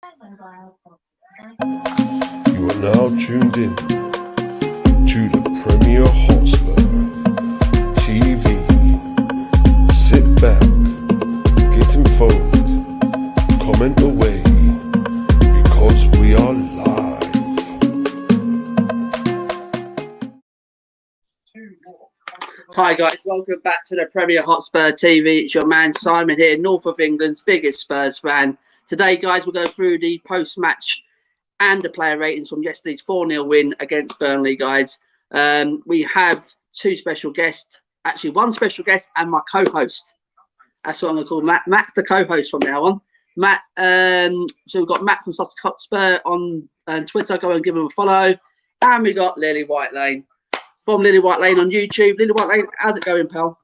You are now tuned in to the Premier Hotspur TV. Sit back, get involved, comment away, because we are live. Hi guys, welcome back to the Premier Hotspur TV. It's your man Simon here, north of England's biggest Spurs fan. Today guys, we'll go through the post-match and the player ratings from yesterday's 4-0 win against Burnley, guys. We have two special guests, actually one special guest and my co-host. That's what I'm going to call Matt. Matt's the co-host from now on. Matt, so we've got Matt from Sussex Hotspur on Twitter. Go and give him a follow. And we got Lily White Lane from Lily White Lane on YouTube. Lily White Lane, how's it going, pal?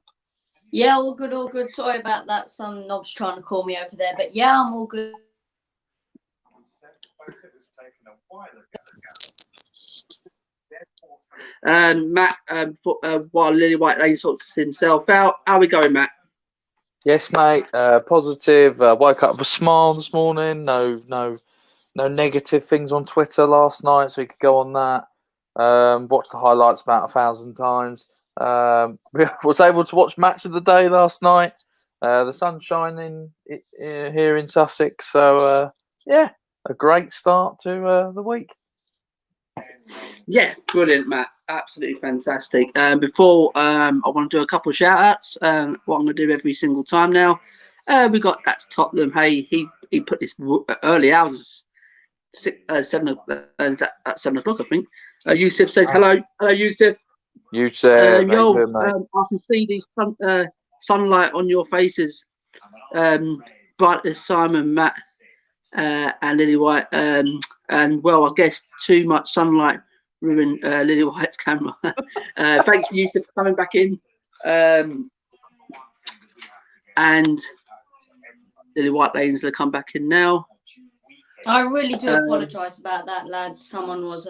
Yeah, all good, all good. Sorry about that. Some knob's trying to call me over there, but yeah, I'm all good. Matt, while Lily White Lane sorts himself out, how are we going, Matt? Yes, mate. Positive. Woke up with a smile this morning. No negative things on Twitter last night, so we could go on that. Watched the highlights about 1,000 times. Was able to watch match of the day last night. The sun's shining here in Sussex, so yeah, a great start to the week. Yeah, brilliant, Matt. Absolutely fantastic. Before I want to do a couple of shout outs, what I'm going to do every single time now. We got that's Tottenham. Hey, he put this early hours, 7 o'clock, I think. Yusuf says hello. Hello, Yusuf. Yusuf, yo, I can see the sunlight on your faces. Bright as Simon, Matt, and Lily White. And well, I guess too much sunlight ruined Lily White's camera. Thanks for Yusuf for coming back in. And Lily White Lane's going to come back in now. I really do apologise about that, lads. Someone was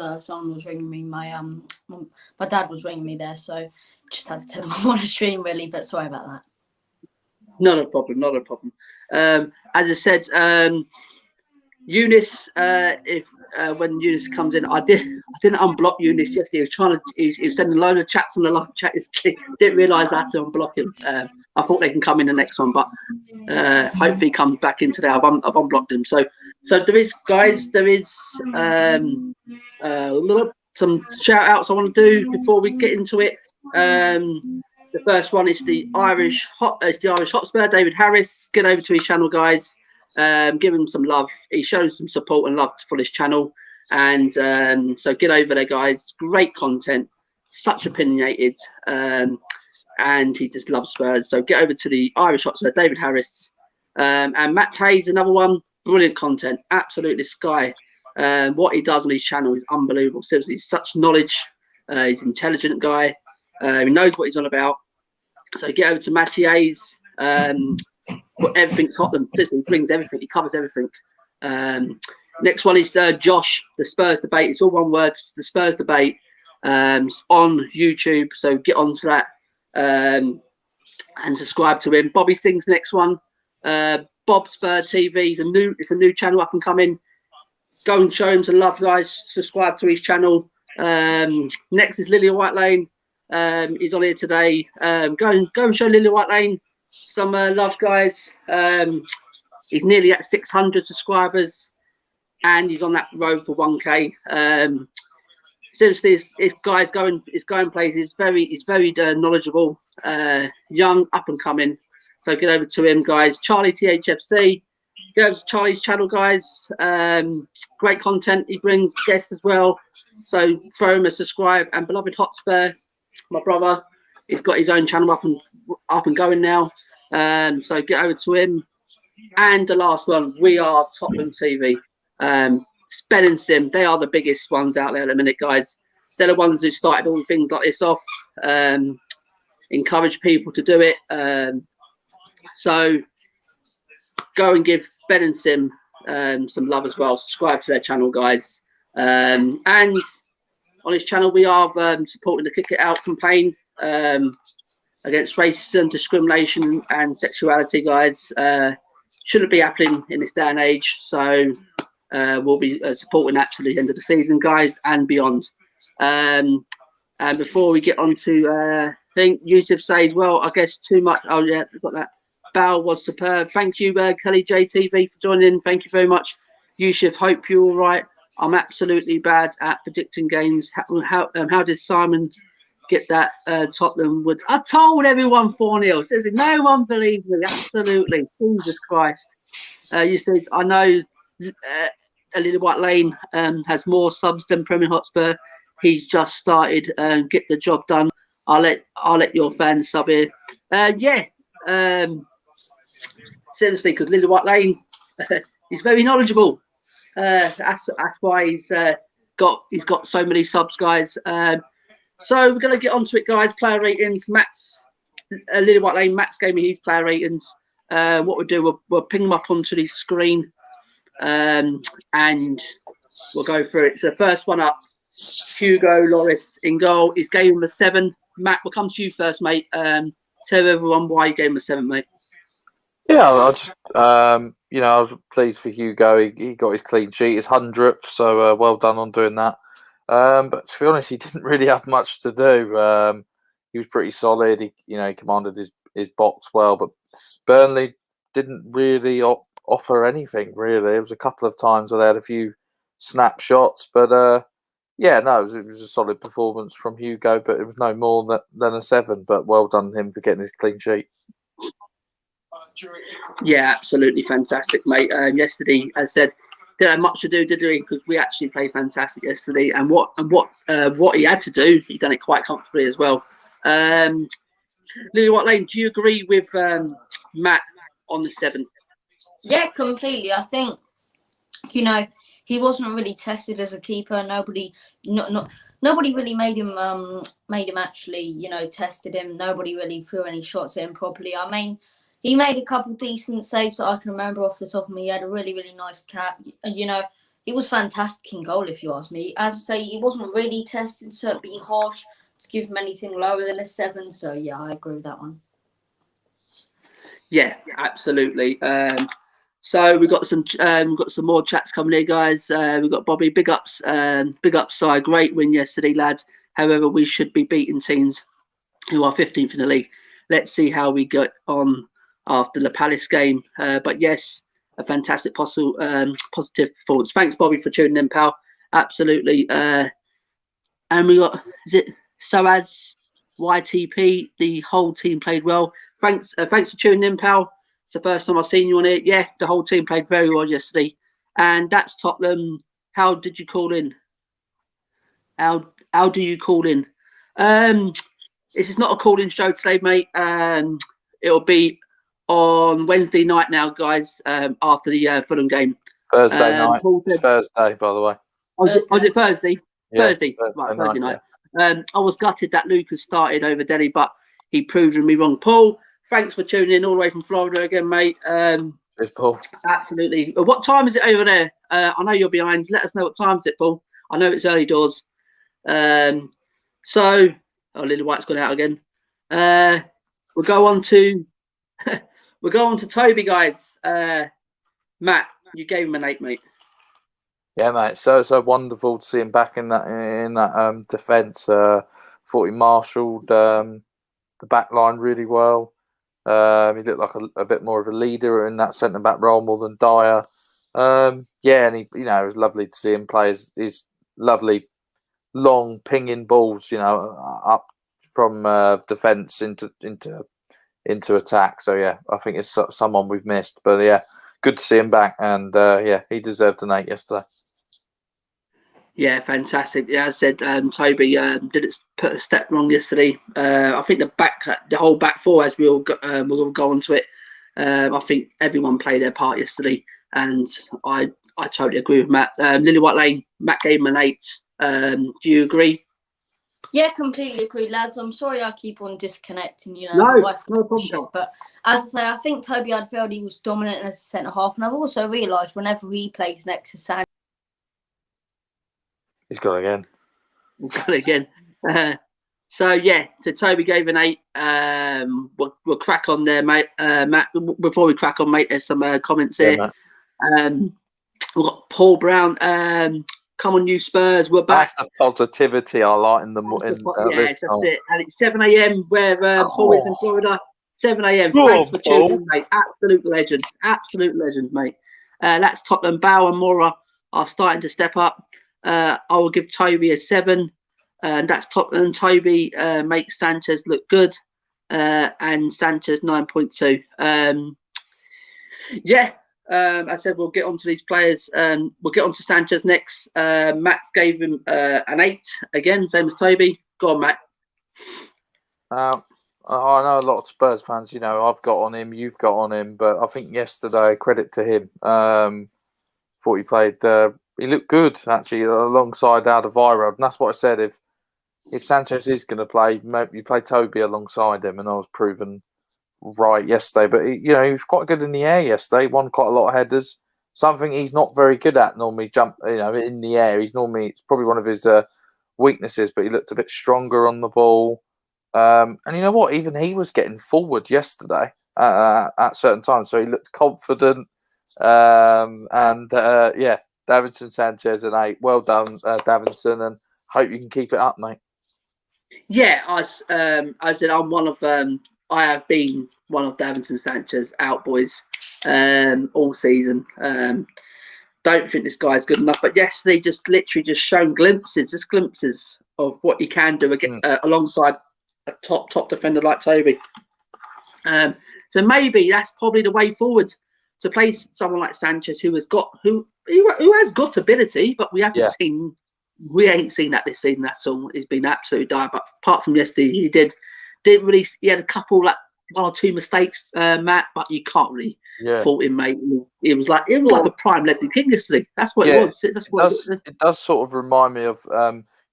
ringing me. My dad was ringing me there, so just had to tell him I'm on a stream, really. But sorry about that. Not a problem. Not a problem. As I said, Eunice, when Eunice comes in, I didn't unblock Eunice yesterday. He was sending a load of chats on the live chat. Didn't realise I had to unblock him. I thought they can come in the next one, but hopefully he comes back in today. I've unblocked him. So there is, guys. There is some shout outs I want to do before we get into it. The first one is the Irish Hotspur, David Harris. Get over to his channel, guys. Give him some love. He shows some support and love for his channel, and so get over there, guys. Great content, such opinionated, and he just loves Spurs. So get over to the Irish Hotspur, David Harris, and Matt Hayes, another one. Brilliant content, absolutely. This guy, what he does on his channel is unbelievable. Seriously, he's such knowledge. He's an intelligent guy. He knows what he's on about. So get over to Matty Hayes. Everything's Tottenham. He brings everything. He covers everything. Next one is Josh, the Spurs debate. It's all one word. The Spurs debate on YouTube. So get onto that and subscribe to him. Bobby Sings, the next one. Bob Spur TV. It's a new channel up and coming. Go and show him some love, guys. Subscribe to his channel. Next is Lily White Lane. He's on here today. Go and show Lily White Lane some love, guys. He's nearly at 600 subscribers, and he's on that road for 1K. Seriously, this guy's going places. He's very knowledgeable, young, up and coming. So get over to him, guys. Charlie THFC. Go over to Charlie's channel, guys. Great content he brings, guests as well. So throw him a subscribe. And Beloved Hotspur, my brother, he's got his own channel up and going now. So get over to him. And the last one, we are Tottenham TV. Spell and Sim, they are the biggest ones out there at the minute, guys. They're the ones who started all things like this off. Encourage people to do it. So go and give Ben and Sim some love as well. Subscribe to their channel, guys. And on his channel, we are supporting the Kick It Out campaign against racism, discrimination, and sexuality, guys. Shouldn't be happening in this day and age. So will be supporting that to the end of the season, guys, and beyond. And before we get on to, I think Yusuf says, well, I guess too much. Oh, yeah, we've got that. Bal was superb. Thank you, Kelly JTV, for joining in. Thank you very much. Yusuf, hope you're all right. I'm absolutely bad at predicting games. How did Simon get that Tottenham would? I told everyone 4-0. Says it. No one believed me. Absolutely. Jesus Christ. You says, I know a little White Lane has more subs than Premier Hotspur. He's just started and get the job done. I'll let your fans sub here. Seriously, because Lily White Lane, he's very knowledgeable. That's why he's got so many subs, guys. So we're gonna get onto it, guys. Player ratings. Matt's Lily White Lane. Matt's gave me his player ratings. What we'll do, we'll ping them up onto the screen, and we'll go through it. So the first one up, Hugo Lloris in goal. He's gave him a 7. Matt, we'll come to you first, mate. Tell everyone why you gave him a 7, mate. Yeah, I just, I was pleased for Hugo. He got his clean sheet, his 100th, so well done on doing that. But to be honest, he didn't really have much to do. He was pretty solid. He commanded his box well, but Burnley didn't really offer anything, really. There was a couple of times where they had a few snapshots, but it was a solid performance from Hugo, but it was no more than a 7, but well done him for getting his clean sheet. Yeah, absolutely fantastic, mate. Yesterday, as I said, didn't have much to do, did he? Because we actually played fantastic yesterday, and what he had to do, he done it quite comfortably as well. Lily White Lane, do you agree with Matt on the 7? Yeah, completely. I think he wasn't really tested as a keeper. Nobody really made him actually tested him. Nobody really threw any shots at him properly. I mean, he made a couple decent saves that I can remember off the top of me. He had a really, really nice cap. He was fantastic in goal, if you ask me. As I say, he wasn't really tested, so it'd be harsh to give him anything lower than a 7. So yeah, I agree with that one. Yeah, absolutely. So we've got some more chats coming here, guys. We've got Bobby. Big ups, side. Great win yesterday, lads. However, we should be beating teams who are 15th in the league. Let's see how we get on after the Palace game. But yes, a fantastic positive performance. Thanks, Bobby, for tuning in, pal. Absolutely. And we got, is it Soaz YTP? The whole team played well. Thanks for tuning in, pal. It's the first time I've seen you on it. Yeah, the whole team played very well yesterday. And that's Tottenham. How did you call in? How do you call in? This is not a call-in show today, mate. It'll be on Wednesday night now, guys, after the Fulham game. Thursday night. It's Thursday, by the way. Was it Thursday? Yeah, Thursday night. Yeah. I was gutted that Lucas started over Delhi, but he proved me wrong. Paul, thanks for tuning in all the way from Florida again, mate. It's Paul. Absolutely. What time is it over there? I know you're behind. Let us know what time is it, Paul. I know it's early doors. Lily White's gone out again. We'll go on to Toby, guys. Matt, you gave him an 8, mate. Yeah, mate. So wonderful to see him back in that defence. Thought he marshalled the back line really well. He looked like a bit more of a leader in that centre back role more than Dyer. And he, it was lovely to see him play his lovely long pinging balls, up from defence into attack. So yeah, I think it's someone we've missed. But yeah, good to see him back, and he deserved an 8 yesterday. Yeah, fantastic. Yeah, as I said, Toby didn't put a step wrong yesterday. I think the whole back four, as we'll go on to it. I think everyone played their part yesterday, and I totally agree with Matt. Lily White Lane, Matt gave him an 8. Do you agree? Yeah, completely agree, lads. I'm sorry I keep on disconnecting, No problem. But as I say, I think Toby Alderweireld was dominant as a centre half, and I've also realised whenever he plays next to San, he's got again. So Toby gave an 8. We'll crack on there, mate. Matt, before we crack on, mate, there's some comments here. We've got Paul Brown. Come on, you Spurs, we're back. That's the positivity I like in the Yes, that's it. And it's 7 a.m. where Paul is in Florida. 7 a.m. Thanks for tuning in, mate. Absolute legend. Absolute legend, mate. That's Tottenham. Bow and Mora are starting to step up. I will give Toby a 7. And that's Tottenham. Toby makes Sanchez look good. And Sanchez 9.2. I said we'll get onto these players. We'll get onto Sanchez next. Max gave him an 8 again, same as Toby. Go on, Matt. I know a lot of Spurs fans, I've got on him, you've got on him, but I think yesterday, credit to him. Thought he played. He looked good actually alongside Alderweireld, and that's what I said. If Sanchez is going to play, maybe you play Toby alongside him, and I was proven right yesterday. But he was quite good in the air yesterday. He won quite a lot of headers. Something he's not very good at normally. Jump, in the air. It's probably one of his weaknesses. But he looked a bit stronger on the ball. And you know what? Even he was getting forward yesterday at certain times, so he looked confident. Davinson Sanchez an 8. Well done, Davinson, and hope you can keep it up, mate. Yeah, I said I'm one of. I have been one of Davinson Sanchez out boys all season. Don't think this guy's good enough, but yesterday just literally shown glimpses of what he can do alongside a top defender like Toby. So maybe that's probably the way forward to play someone like Sanchez, who has got ability, but we ain't seen that this season. That's all. He's been absolutely dire. But apart from yesterday, he had a couple, like 1 or 2 mistakes, Matt, but you can't really fault him, mate. It was like the prime Ledley King yesterday. That's what it was. It does sort of remind me of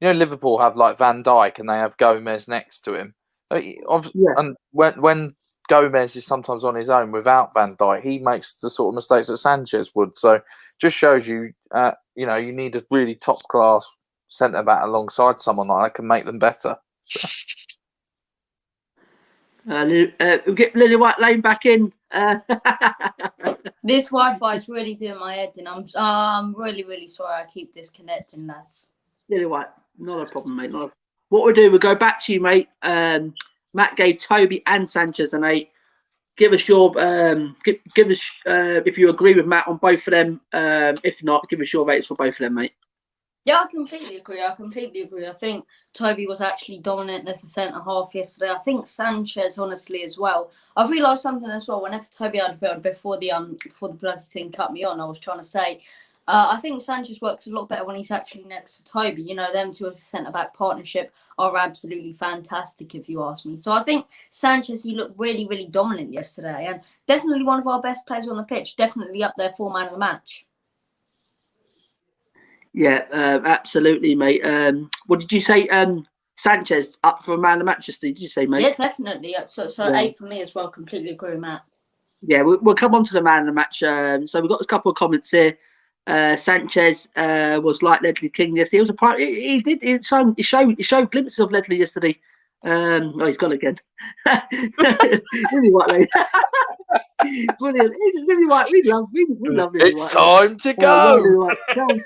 Liverpool have like Van Dijk and they have Gomez next to him. And when Gomez is sometimes on his own without Van Dijk, he makes the sort of mistakes that Sanchez would. So just shows you, you need a really top class centre back alongside someone like that can make them better. So. We'll get Lily White Lane back in. This Wi-Fi is really doing my head in. I'm really, really sorry I keep disconnecting, lads. Lily White, not a problem, mate. What we'll do, we'll go back to you, mate. Matt gave Toby and Sanchez an 8. Give us your give us if you agree with Matt on both of them. If not, give us your rates for both of them, mate. Yeah, I completely agree. I think Toby was actually dominant as a centre-half yesterday. I think Sanchez, honestly, as well. I've realised something as well. Whenever Toby Alderweireld, before the bloody thing cut me on, I was trying to say, I think Sanchez works a lot better when he's actually next to Toby. Them two as a centre-back partnership are absolutely fantastic, if you ask me. So I think Sanchez, he looked really, really dominant yesterday, and definitely one of our best players on the pitch. Definitely up there for man of the match. Yeah, absolutely, mate. What did you say? Sanchez up for a man of the match, did you say, mate? Yeah, definitely. So 8 for me as well. Completely agree with Matt. Yeah, we'll come on to the man of the match. So we've got a couple of comments here. Sanchez was like Ledley King yesterday. He was he showed glimpses of Ledley yesterday. He's gone again. Lily White, mate. Brilliant. Lily White, we love Lily White. It's time to go.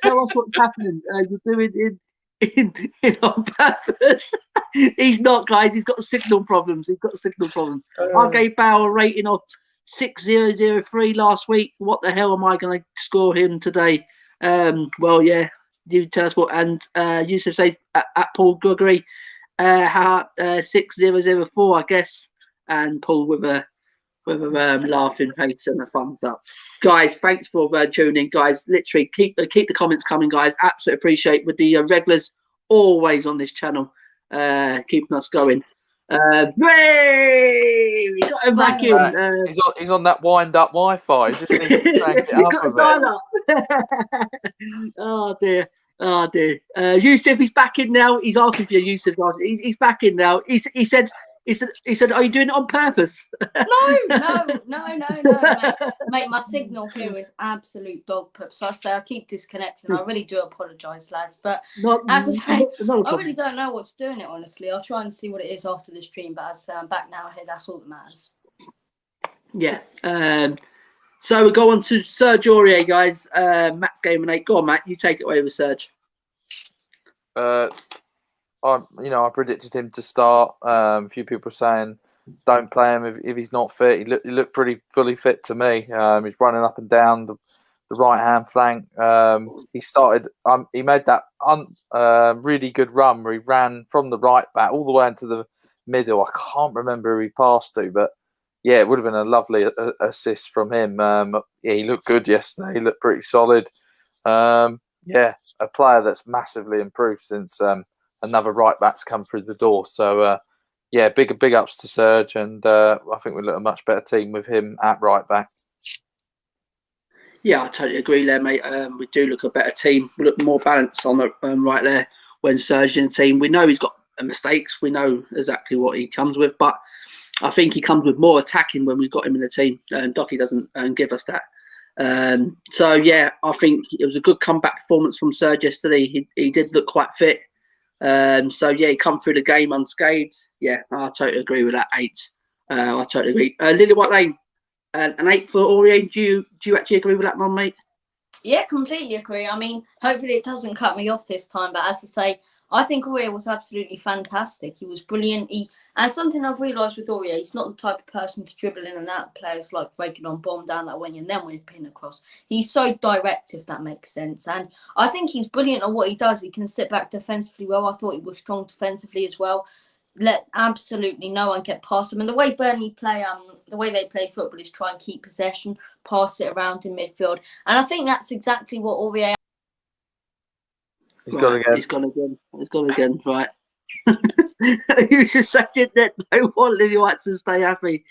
Tell us what's happening. You're doing in on purpose. He's not, guys. He's got signal problems. I gave Bauer a rating of 6.003 last week. What the hell am I going to score him today? Well, yeah, you tell us what. And Yusuf says at Paul Gregory, 6.004, I guess. And Paul with a laughing face and a thumbs up. Guys, thanks for tuning in, guys. Literally, keep the comments coming, guys. Absolutely appreciate with the regulars always on this channel, keeping us going. Hooray! We got him back in. He's on that wind-up Wi-Fi. Just needs to crank it up a bit. Oh dear. Yusuf, he's back in now. He's asking for you, Yusuf. He's back in now. He said, "Are you doing it on purpose?" No, mate. My signal here is absolute dog poop. So I keep disconnecting. I really do apologise, lads. But as I say, I really don't know what's doing it. Honestly, I'll try and see what it is after the stream. But as I say, I'm back now. Here, that's all that matters. Yeah. So we go on to Serge Aurier, guys. Matt's game and 8. Go on, Matt. You take it away with Serge. I predicted him to start. A few people saying don't play him if he's not fit. He looked pretty fully fit to me. He's running up and down the right hand flank. He started. He made that really good run where he ran from the right back all the way into the middle. I can't remember who he passed to, but yeah, it would have been a lovely assist from him. He looked good yesterday. He looked pretty solid. A player that's massively improved since another right back's come through the door. So big ups to Serge, and I think we look a much better team with him at right back. Yeah, I totally agree there, mate. We do look a better team. We look more balanced on the right there when Serge in the team. We know he's got mistakes. We know exactly what he comes with, but I think he comes with more attacking when we've got him in the team. And Docky doesn't give us that. I think it was a good comeback performance from Serge yesterday. He did look quite fit. He come through the game unscathed. Yeah, I totally agree with that 8. I totally agree. Lily White Lane. An 8 for Aurier. Do you actually agree with that one, mate? Yeah, completely agree. I mean, hopefully it doesn't cut me off this time. But as I say, I think Aurier was absolutely fantastic. He was brilliant. And something I've realised with Aurier, he's not the type of person to dribble in and out of players like breaking on bomb down that way and then when pin across. He's so direct, if that makes sense. And I think he's brilliant at what he does. He can sit back defensively well. I thought he was strong defensively as well. Let absolutely no one get past him. And the way Burnley play, the way they play football is try and keep possession, pass it around in midfield. And I think that's exactly what Aurier. He's gone again. Right. You should say that no one really wants to stay happy.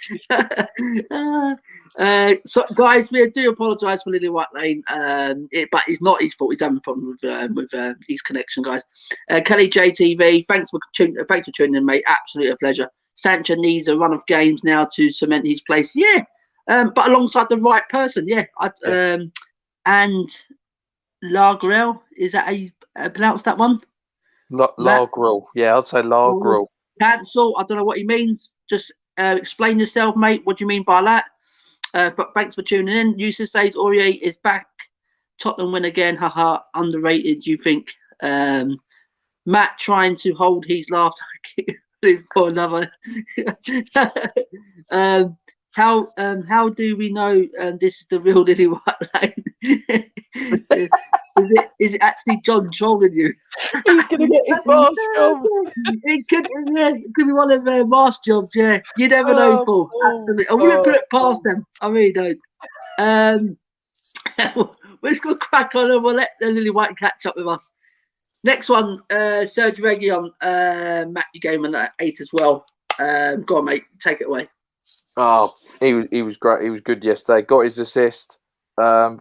So, guys, we do apologise for Lily White Lane, but it's not his fault. He's having a problem with his connection, guys. Kelly JTV, thanks for tuning in, mate. Absolutely a pleasure. Sancho needs a run of games now to cement his place. Yeah, but alongside the right person. Yeah, and Lagrel, is that how you pronounce that one? Lagrel. Yeah, I'd say Lagrel. Cancel. I don't know what he means. Just explain yourself, mate. What do you mean by that? But thanks for tuning in. Yusuf says Aurier is back. Tottenham win again. Haha. Underrated, you think? Matt trying to hold his laughter for another. How do we know this is the real Lily White Lane? Is it actually John trolling you? He's gonna get his Mars job. It could be one of their Mars jobs. Yeah, you never know, Paul. Absolutely, I wouldn't put it past them. I really don't. We're just gonna crack on and we'll let the Lily White catch up with us. Next one, Serge Reguilon. Matt, you gave him an 8 as well. Go on, mate. Take it away. Oh, he was great. He was good yesterday. Got his assist. For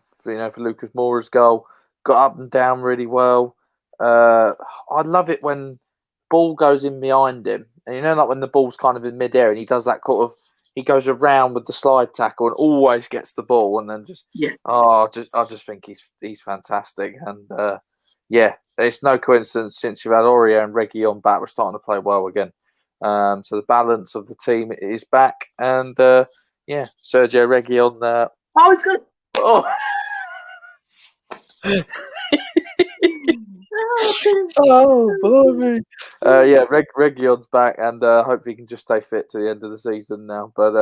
Lucas Moura's goal. Got up and down really well. I love it when ball goes in behind him, and like when the ball's kind of in midair, and he does that he goes around with the slide tackle and always gets the ball, and then I just think he's fantastic, and it's no coincidence since you've had Aurier and Reguilon back, we're starting to play well again. So the balance of the team is back, and Sergio Reguilon. It's good. Blimey. Reguilon's back, and hopefully he can just stay fit to the end of the season now. But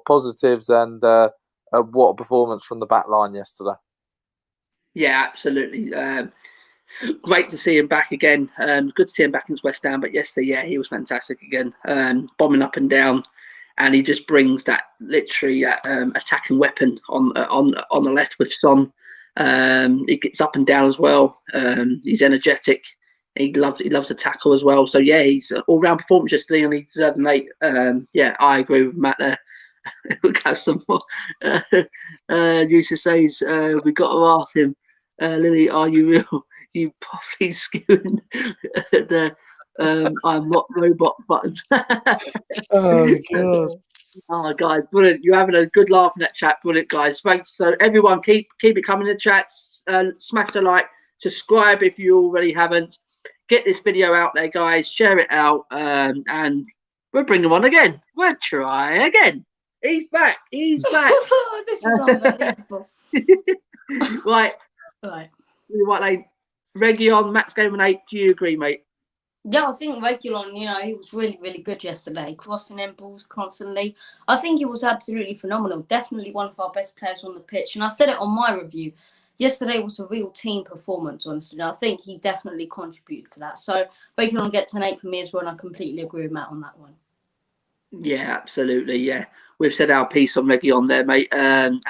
positives, and what a performance from the back line yesterday. Yeah, absolutely. Great to see him back again. Good to see him back against West Ham, but yesterday, he was fantastic again, bombing up and down, and he just brings that literally attacking weapon on the left with Son. He gets up and down as well. He's energetic. He loves to tackle as well. So he's an all-round performance yesterday, and he deserved an 8. I agree with Matt there. We'll have some more. Yusuf says we got to ask him, Lily, are you real? You probably skewing the I'm not robot button. Oh god. Oh, guys, brilliant! You're having a good laugh in that chat. Brilliant, guys. Thanks. So everyone, keep it coming in the chats. Smash the like, subscribe if you already haven't. Get this video out there, guys. Share it out, and we'll bring them on again. We'll try again. He's back. He's back. This is unbelievable. Right. Right. Like Region, Max game and 8. Do you agree, mate? Yeah, I think Regulon, he was really, really good yesterday, crossing in balls constantly. I think he was absolutely phenomenal. Definitely one of our best players on the pitch. And I said it on my review. Yesterday was a real team performance, honestly. I think he definitely contributed for that. So Regulon gets an 8 for me as well, and I completely agree with Matt on that one. Yeah, absolutely. Yeah, we've said our piece on Region there, mate. And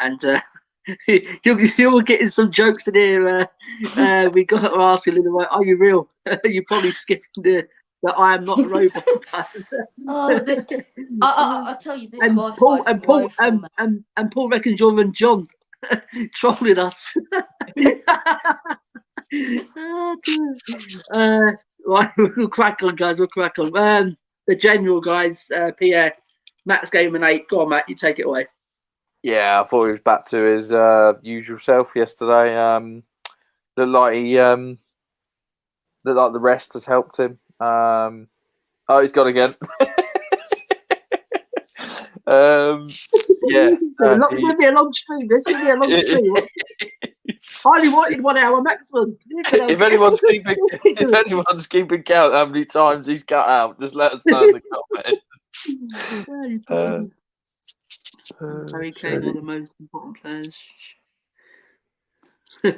you're getting some jokes in here. We got to ask you, Linda, are you real? You probably skipped the I am not a robot. I'll tell you this. And Paul reckons you're and John trolling us. Right, we'll crack on, guys. We'll crack on. The general, guys. Pierre, Matt's game and 8. Go on, Matt. You take it away. Yeah, I thought he was back to his usual self yesterday. Looked like the rest has helped him. He's gone again. Yeah, it's going to be a long stream. This is going to be a long stream. I only wanted 1 hour maximum. If anyone's keeping count how many times he's cut out, just let us know in the comments. Harry Kane, one of the most important players. He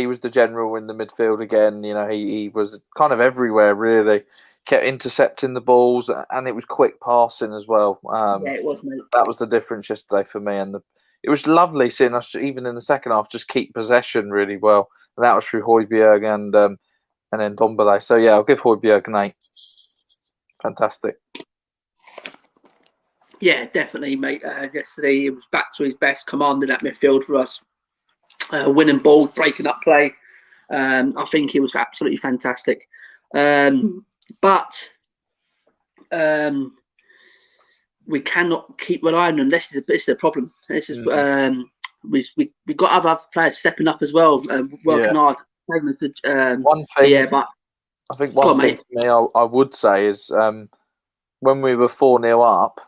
was the general in the midfield again. He was kind of everywhere, really. Kept intercepting the balls, and it was quick passing as well. It was, mate. That was the difference yesterday for me, and it was lovely seeing us, even in the second half, just keep possession really well. And that was through Højbjerg and then Dombele. So yeah, I'll give Højbjerg an 8. Fantastic. Yeah, definitely, mate. Yesterday he was back to his best, commanding that midfield for us, winning balls, breaking up play. I think he was absolutely fantastic. But we cannot keep relying on him. This is the problem. This is we got other players stepping up as well, working hard. Same as the one thing. Yeah, but I think one thing for me I would say is when we were 4-0 up.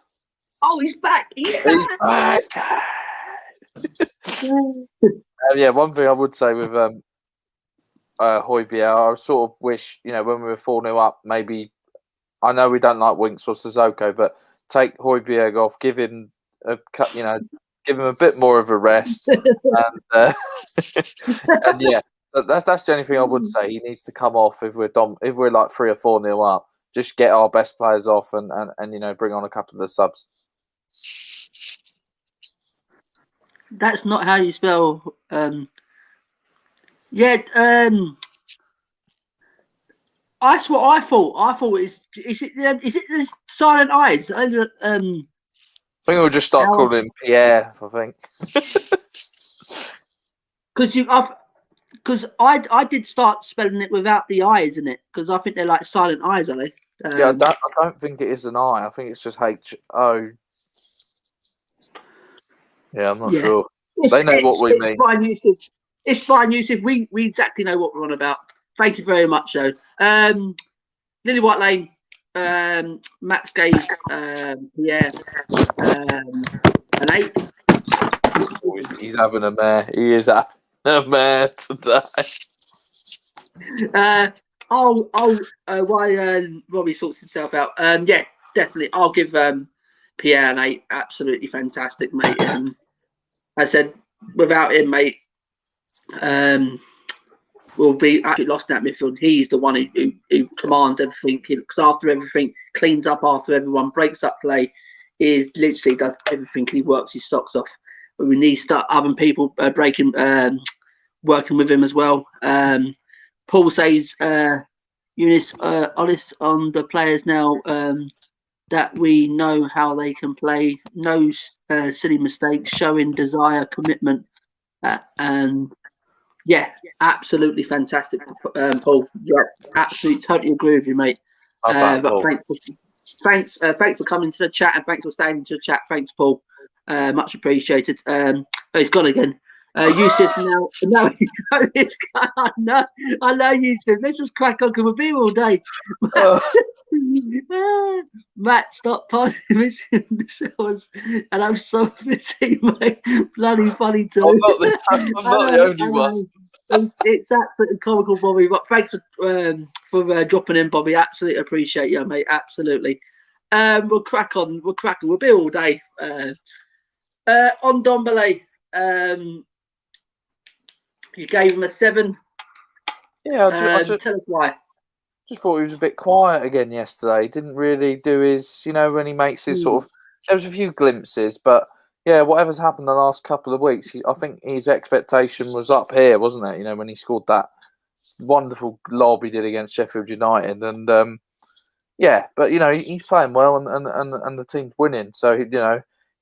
Oh, he's back! He's back! One thing I would say with Højbjerg, I sort of wish, when we were 4-0 up, maybe, I know we don't like Winks or Sissoko, but take Højbjerg off, give him a bit more of a rest, and that's the only thing I would say. He needs to come off if we're like 3 or 4-0 up. Just get our best players off and bring on a couple of the subs. That's not how you spell. That's what I thought. I thought is it the silent eyes? I think we'll just start calling him Pierre. I think because I did start spelling it without the eyes in it, because I think they're like silent eyes, are they? I don't think it is an I. I think it's just H-O. Yeah, I'm not sure. They know what we mean. It's fine, Yusuf. We exactly know what we're on about. Thank you very much, though. Lily White Lane, Max gave an 8. He's having a mare. He is having a mare today. While Robbie sorts himself out, definitely. I'll give Pierre an 8. Absolutely fantastic, mate. I said, without him, mate, we'll be absolutely lost in that midfield. He's the one who commands everything. He looks after everything, cleans up after everyone, breaks up play. He literally does everything, and he works his socks off. But we need to start other people working with him as well. Paul says, Eunice, honest on the players now, that we know how they can play. No silly mistakes, showing desire, commitment. Absolutely fantastic, Paul. Yeah, absolutely, totally agree with you, mate. But thanks for coming to the chat, and thanks for staying to the chat. Thanks, Paul. Much appreciated. He's gone again. Yusuf, now I know, Yusuf. Let's just crack on, because we'll be here all day. Matt, stop punishing this was, and I'm so busy, mate. Bloody funny too. I'm not the only one. It's absolutely comical, Bobby. But thanks for dropping in, Bobby. Absolutely appreciate you, mate. Absolutely. We'll crack on. We'll crack on. We'll be all day. On Dombele, you gave him a 7. Yeah, I just tell us why. just thought he was a bit quiet again yesterday. He didn't really do his, when he makes his sort of. There was a few glimpses, but yeah, whatever's happened the last couple of weeks, I think his expectation was up here, wasn't it? When he scored that wonderful lob he did against Sheffield United, and yeah, but he's playing well, and the team's winning, so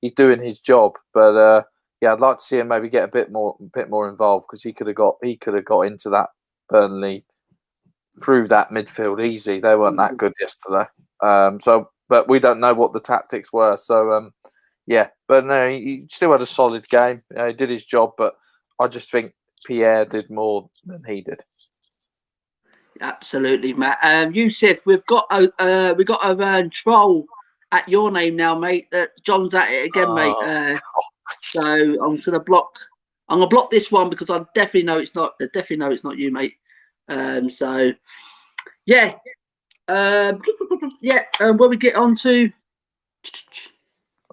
he's doing his job. But yeah, I'd like to see him maybe get a bit more involved, because he could have got into that Burnley through that midfield easy. They weren't that good yesterday. But we don't know what the tactics were. So yeah, but no, he still had a solid game. He did his job, but I just think Pierre did more than he did. Absolutely, Matt. Yusuf, we've got a troll at your name now, mate. John's at it again, mate. So I'm gonna block. I'm gonna block this one because I definitely know it's not. I definitely know it's not you, mate. So yeah, yeah. When we get on to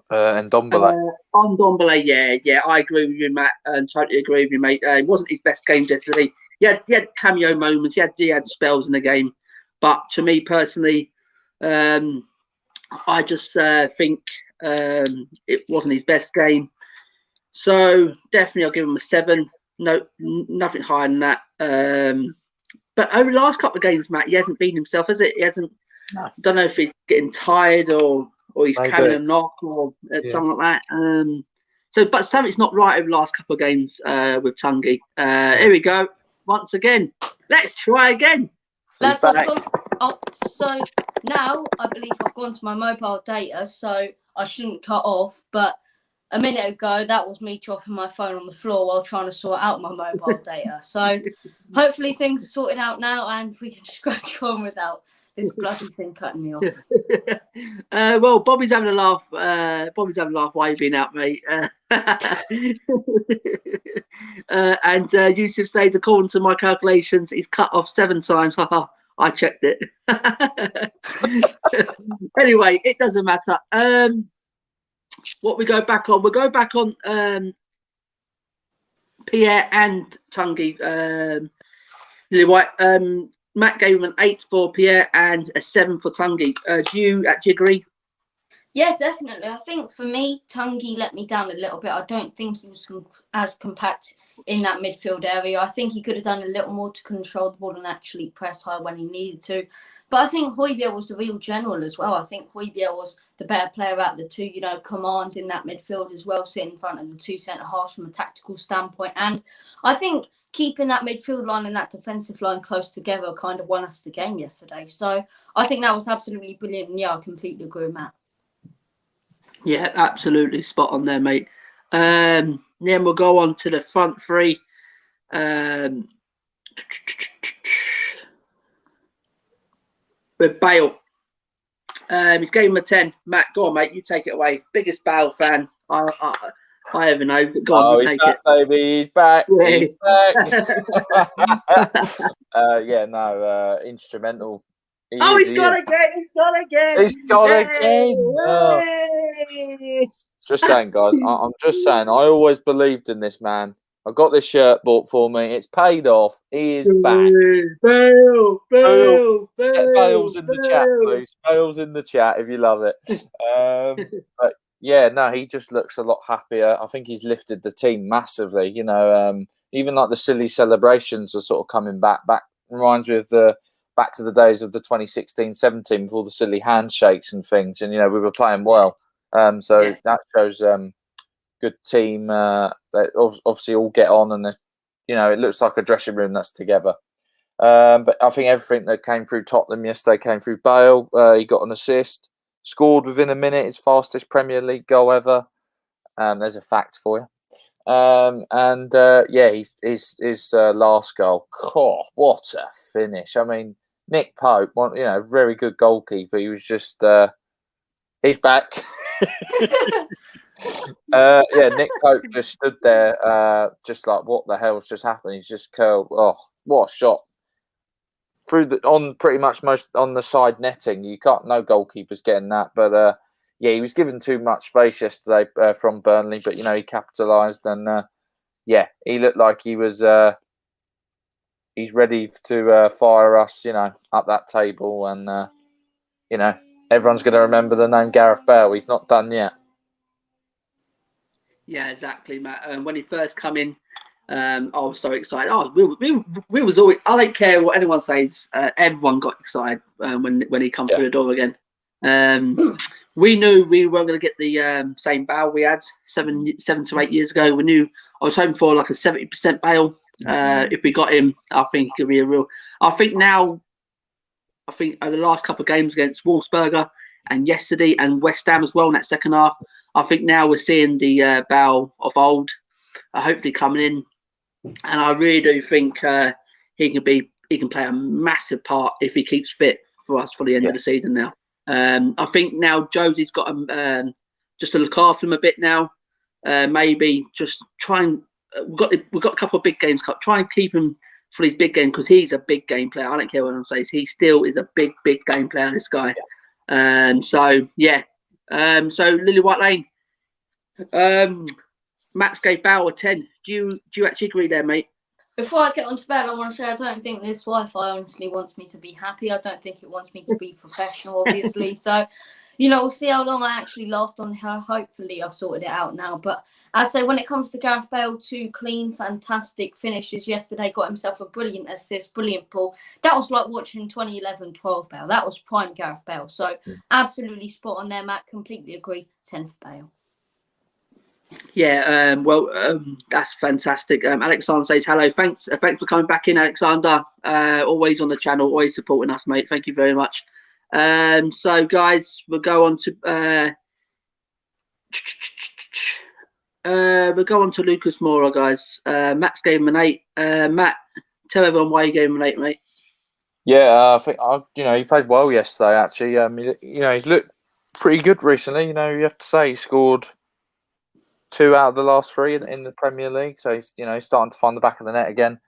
and Dombele. On Dombele, yeah, I agree with you, Matt, and totally agree with you, mate. It wasn't his best game yesterday. He had cameo moments. He had spells in the game, but to me personally, I just think it wasn't his best game. So definitely, I'll give him a 7. No, nothing higher than that. But over the last couple of games, Matt, he hasn't been himself, has it? He hasn't. No. I don't know if he's getting tired or he's carrying a knock or something like that. But something's not right over the last couple of games with Tungi. Here we go. Once again, let's try again. So now I believe I've gone to my mobile data, so I shouldn't cut off. But a minute ago, that was me dropping my phone on the floor while trying to sort out my mobile data. So hopefully things are sorted out now, and we can just crack on without this bloody thing cutting me off. Well, Bobby's having a laugh. While you've been out, mate. And Yusuf says, according to my calculations, he's cut off 7 times. I checked it. Anyway, it doesn't matter. What we go back on? We'll go back on Pierre and Tungi. Lily White. Matt gave him an 8 for Pierre and a 7 for Tungi. Do you actually agree? Yeah, definitely. I think for me, Tungi let me down a little bit. I don't think he was as compact in that midfield area. I think he could have done a little more to control the ball and actually press high when he needed to. But I think Højbjerg was the real general as well. I think Højbjerg was the better player out of the two, command in that midfield as well, sitting in front of the 2 centre-halves from a tactical standpoint. And I think keeping that midfield line and that defensive line close together kind of won us the game yesterday. So I think that was absolutely brilliant. And yeah, I completely agree with Matt. Yeah, absolutely spot on there, mate. Then we'll go on to the front three. With Bale. He's gave him a 10. Matt, go on, mate. You take it away. Biggest Bale fan I ever know. Go on, you take back, it. Baby, he's back. Yeah. He's back. Instrumental. He's gone again. He's gone again. He's gone again. Oh. Just saying, guys. I'm just saying. I always believed in this man. I got this shirt bought for me. It's paid off. He is back. Bale. Get Bale's in the chat, please. Bale's in the chat if you love it. But yeah, no, he just looks a lot happier. I think he's lifted the team massively. Even like the silly celebrations are sort of coming back. Reminds me of back to the days of the 2016-17 with all the silly handshakes and things. And we were playing well. That shows good team. They obviously all get on, and it looks like a dressing room that's together. But I think everything that came through Tottenham yesterday came through Bale. He got an assist, scored within a minute, his fastest Premier League goal ever. There's a fact for you. His last goal. Oh, what a finish! I mean, Nick Pope, very good goalkeeper. He was just he's back. Nick Pope just stood there, just like, what the hell's just happened? He's just curled. Oh, what a shot! On pretty much most on the side netting. You can't, no goalkeepers getting that, but he was given too much space yesterday from Burnley, but he capitalised, and he looked like he was he's ready to fire us, up that table, and everyone's going to remember the name Gareth Bale. He's not done yet. Yeah, exactly, Matt. When he first come in, I was so excited. Oh, we was always. I don't care what anyone says. Everyone got excited when he come through the door again. We knew we weren't going to get the same Bale we had 7 to 8 years ago. We knew. I was hoping for like a 70% Bale. If we got him, I think it could be a real. I think over the last couple of games against Wolfsburger and yesterday and West Ham as well in that second half, I think now we're seeing the Bale of old, hopefully coming in, and I really do think he can play a massive part if he keeps fit for us for the end of the season now. I think now Josie's got him just to look after him a bit now. Maybe just try and we've got a couple of big games. Try and keep him for his big game because he's a big game player. I don't care what anyone says. He still is a big game player. This guy. So Lily White Lane. Max gave Bale a 10. Do you actually agree there, mate? Before I get on to bed, I want to say I don't think this Wi-Fi honestly wants me to be happy. I don't think it wants me to be professional, obviously. So, we'll see how long I actually last on her. Hopefully, I've sorted it out now. But as I say, when it comes to Gareth Bale, 2 clean, fantastic finishes yesterday. Got himself a brilliant assist, brilliant ball. That was like watching 2011-12 Bale. That was prime Gareth Bale. So, absolutely spot on there, Matt. Completely agree. 10 for Bale. Yeah, that's fantastic. Alexander says hello. Thanks for coming back in, Alexander. Always on the channel, always supporting us, mate. Thank you very much. So, guys, we'll go on to Lucas Moura, guys. Matt's gave him an 8. Matt, tell everyone why you gave him an 8, mate. Yeah, I think he played well yesterday. Actually, he's looked pretty good recently. You have to say he scored 2 out of the last 3 in the Premier League. So he's starting to find the back of the net again.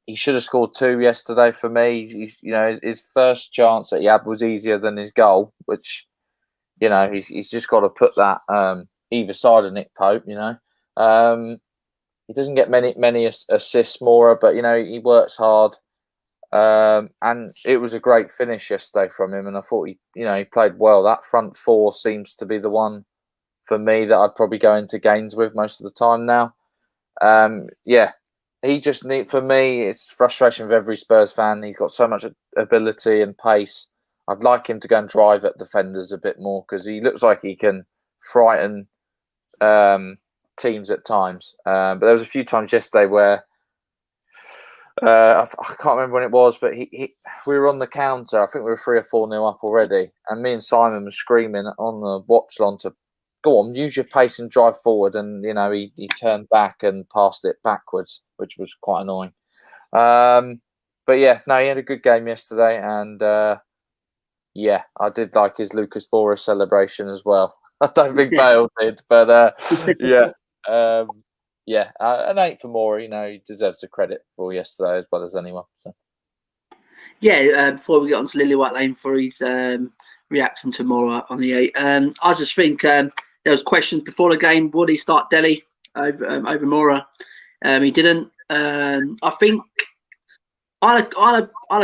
He should have scored 2 yesterday for me. His first chance that he had was easier than his goal, which he's just got to put that either side of Nick Pope. He doesn't get many assists, Moura, but he works hard. And it was a great finish yesterday from him, and I thought he played well. That front 4 seems to be the one for me that I'd probably go into games with most of the time now. He just for me, it's frustration of every Spurs fan. He's got so much ability and pace. I'd like him to go and drive at defenders a bit more because he looks like he can frighten teams at times. But there was a few times yesterday where I can't remember when it was, but we were on the counter. I think we were 3 or 4-0 up already, and me and Simon were screaming on the watch lawn to go on, use your pace and drive forward. And he turned back and passed it backwards, which was quite annoying. But he had a good game yesterday, and I did like his Lucas Moura celebration as well. I don't think Bale did, but an 8 for Moura. He deserves the credit for yesterday as well as anyone. So. Before we get on to Lily White Lane for his reaction to Moura on the 8, I just think there was questions before the game. Would he start Dele over Moura? He didn't. I think I'll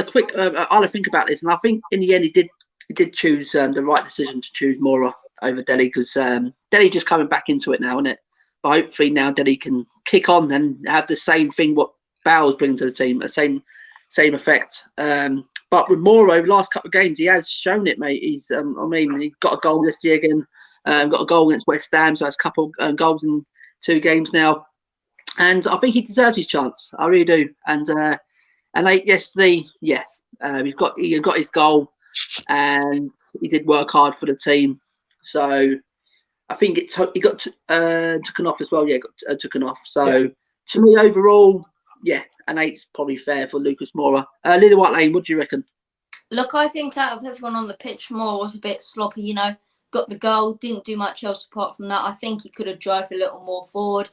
think about this, and I think in the end he did choose the right decision to choose Moura over Dele because Dele just coming back into it now, isn't it? But hopefully now Dele can kick on and have the same thing what Bale's bringing to the team, the same effect. But with Moura over the last couple of games, he has shown it, mate. He's he got a goal this year again. Got a goal against West Ham, so has a couple goals in 2 games now, and I think he deserves his chance. I really do. And yesterday, he got his goal, and he did work hard for the team. So I think he got taken off as well. Yeah, got taken off. So to me, overall, yeah, an 8's probably fair for Lucas Moura. Lily White Lane, what do you reckon? Look, I think out of everyone on the pitch, Moore was a bit sloppy, you know. Got the goal, didn't do much else apart from that. I think he could have drove a little more forward.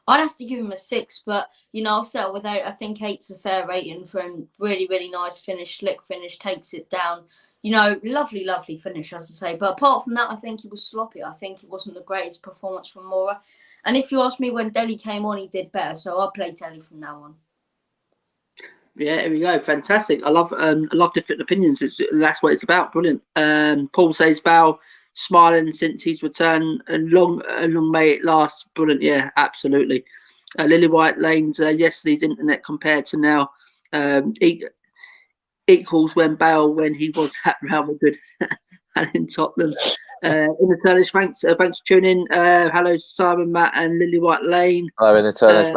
I'd have to give him a 6, but, you know, I'll settle with 8. I think 8's a fair rating for him. Really, really nice finish, slick finish, takes it down. You know, lovely, lovely finish, as I say. But apart from that, I think he was sloppy. I think it wasn't the greatest performance from Moura. And if you ask me, when Dele came on, he did better. So I'll play Dele from now on. Yeah, here we go. Fantastic. I love different opinions. That's what it's about. Brilliant. Paul says Bale smiling since his return. Long may it last. Brilliant. Yeah, absolutely. Lily White Lane's yesterday's internet compared to now equals when he was at Real Madrid and in Tottenham. In the Turnish, thanks for tuning in. Hello, Simon, Matt, and Lily White Lane. Hello, in the Turnish,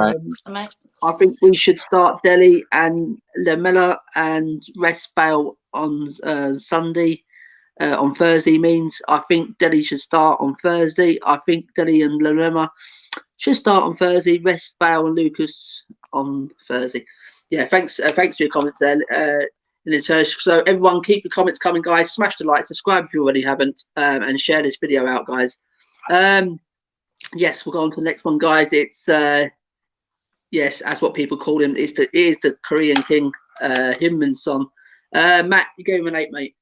Mate. I think we should start Dele and Lamela and rest Bale on Sunday. On Thursday means I think Dele should start on Thursday. I think Dele and Lamela should start on Thursday. Rest Bale and Lucas on Thursday. Yeah, thanks for your comments there. So everyone, keep your comments coming, guys. Smash the like, subscribe if you already haven't, and share this video out, guys. Yes, we'll go on to the next one, guys. It's yes, that's what people call him. It is the Korean king, him and Son. Matt, you gave him an 8, mate.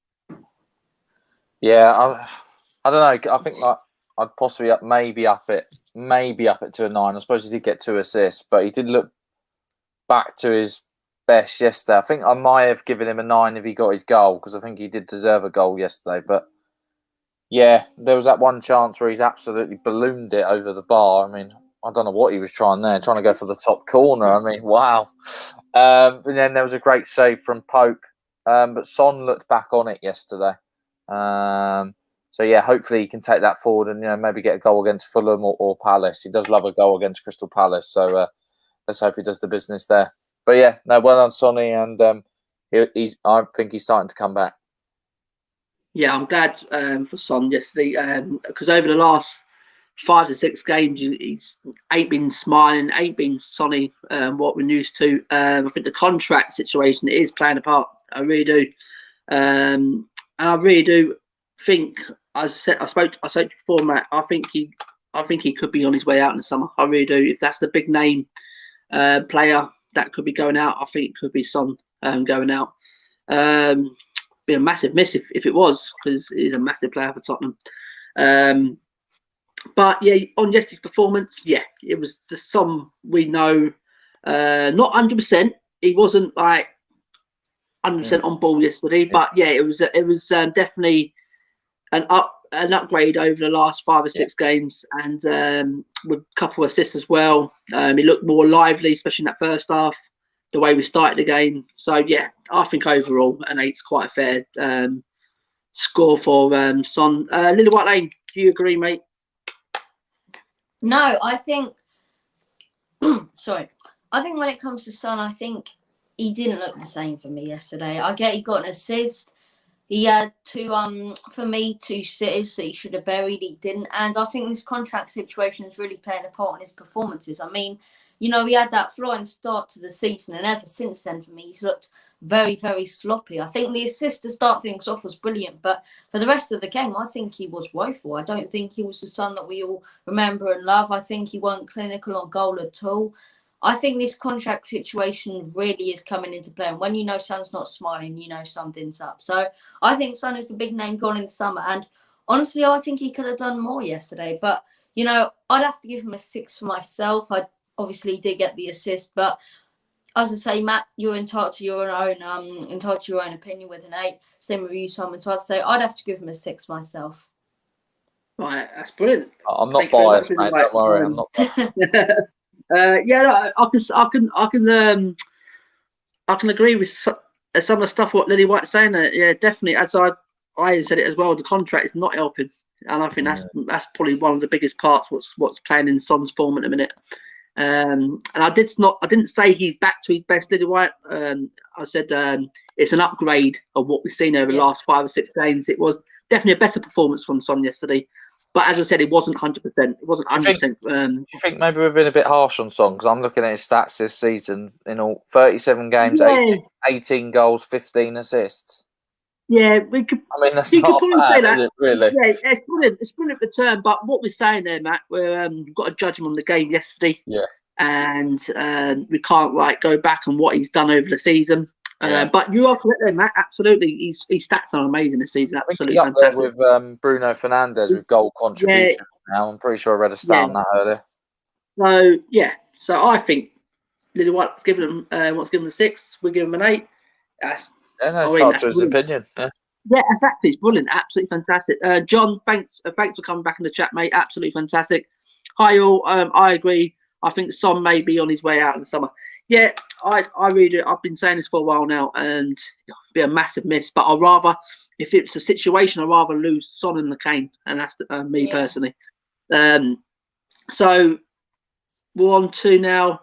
Yeah, I don't know. I think like I'd possibly maybe up it to a 9. I suppose he did get 2 assists, but he did look back to his best yesterday. I think I might have given him a 9 if he got his goal, because I think he did deserve a goal yesterday. But yeah, there was that one chance where he's absolutely ballooned it over the bar. I mean, I don't know what he was trying to go for the top corner. I mean, wow. And then there was a great save from Pope, but Son looked back on it yesterday. So yeah, hopefully he can take that forward and maybe get a goal against Fulham or Palace. He does love a goal against Crystal Palace, so let's hope he does the business there. But yeah, no, well done, Sonny, and I think he's starting to come back. Yeah, I'm glad for Son yesterday, because over the last 5 to 6 games, he's ain't been smiling, ain't been Sonny, what we're used to. I think the contract situation is playing a part. I really do, and I really do think, I spoke before, Matt. I think he could be on his way out in the summer. I really do. If that's the big name player that could be going out, I think it could be Son going out. Be a massive miss if it was, because he's a massive player for Tottenham. But yeah, on yesterday's performance, yeah, it was the Son we know. Not 100%. He wasn't like 100% on ball yesterday, but yeah, it was definitely an upgrade over the last 5 or 6 games, and with a couple of assists as well. He looked more lively, especially in that first half, the way we started the game. So yeah, I think overall an 8's quite a fair score for Son. Lily White Lane, do you agree, mate? No, I think sorry. I think when it comes to Son, I think he didn't look the same for me yesterday. I get he got an assist. He had 2 sitters that he should have buried. He didn't. And I think this contract situation is really playing a part in his performances. I mean, he had that flying start to the season, and ever since then, for me, he's looked very, very sloppy. I think the assist to start things off was brilliant, but for the rest of the game, I think he was woeful. I don't think he was the Son that we all remember and love. I think he wasn't clinical on goal at all. I think this contract situation really is coming into play. And when Son's not smiling, something's up. So I think Son is the big name gone in the summer. And honestly, I think he could have done more yesterday. But, I'd have to give him a 6 for myself. I obviously did get the assist. But as I say, Matt, you're entitled to your own opinion with an 8. Same with you, Simon. So I'd say I'd have to give him a 6 myself. Right, that's brilliant. I'm not biased, mate. Don't worry, I'm not biased. Yeah, I can agree with some of the stuff what Lily White's saying. Yeah, definitely. As I said it as well, the contract is not helping, and I think that's probably one of the biggest parts. What's playing in Son's form at the minute. And I didn't say he's back to his best, Lily White. I said it's an upgrade of what we've seen over the last 5 or 6 games. It was definitely a better performance from Son yesterday. But as I said, it wasn't 100%. It wasn't 100%. Do you think maybe we've been a bit harsh on Son? Because I'm looking at his stats this season. In all, 37 games, 18 goals, 15 assists. Yeah, we could. I mean, that's you not could probably say bad, that. is it, really? Yeah, it's brilliant. It's brilliant return. But what we're saying there, Matt, we've got to judge him on the game yesterday. Yeah. And we can't go back on what he's done over the season. Yeah. But you are correct there, Matt. Absolutely, his stats are amazing this season. Absolutely I think he's fantastic. up there with Bruno Fernandes with goal contribution. Now I'm pretty sure I read a stat on that earlier. So I think Lily White's given him what's given him a 6. We give him an 8. That's to his opinion. Yeah, exactly. It's brilliant. Absolutely fantastic. John, thanks for coming back in the chat, mate. Absolutely fantastic. Hi all. I agree. I think Son may be on his way out in the summer. Yeah, I read it. I've been saying this for a while now, and it'll be a massive miss. But I'd rather, if it's a situation, I'd rather lose Son and the Kane, and that's me personally. So we're on to now.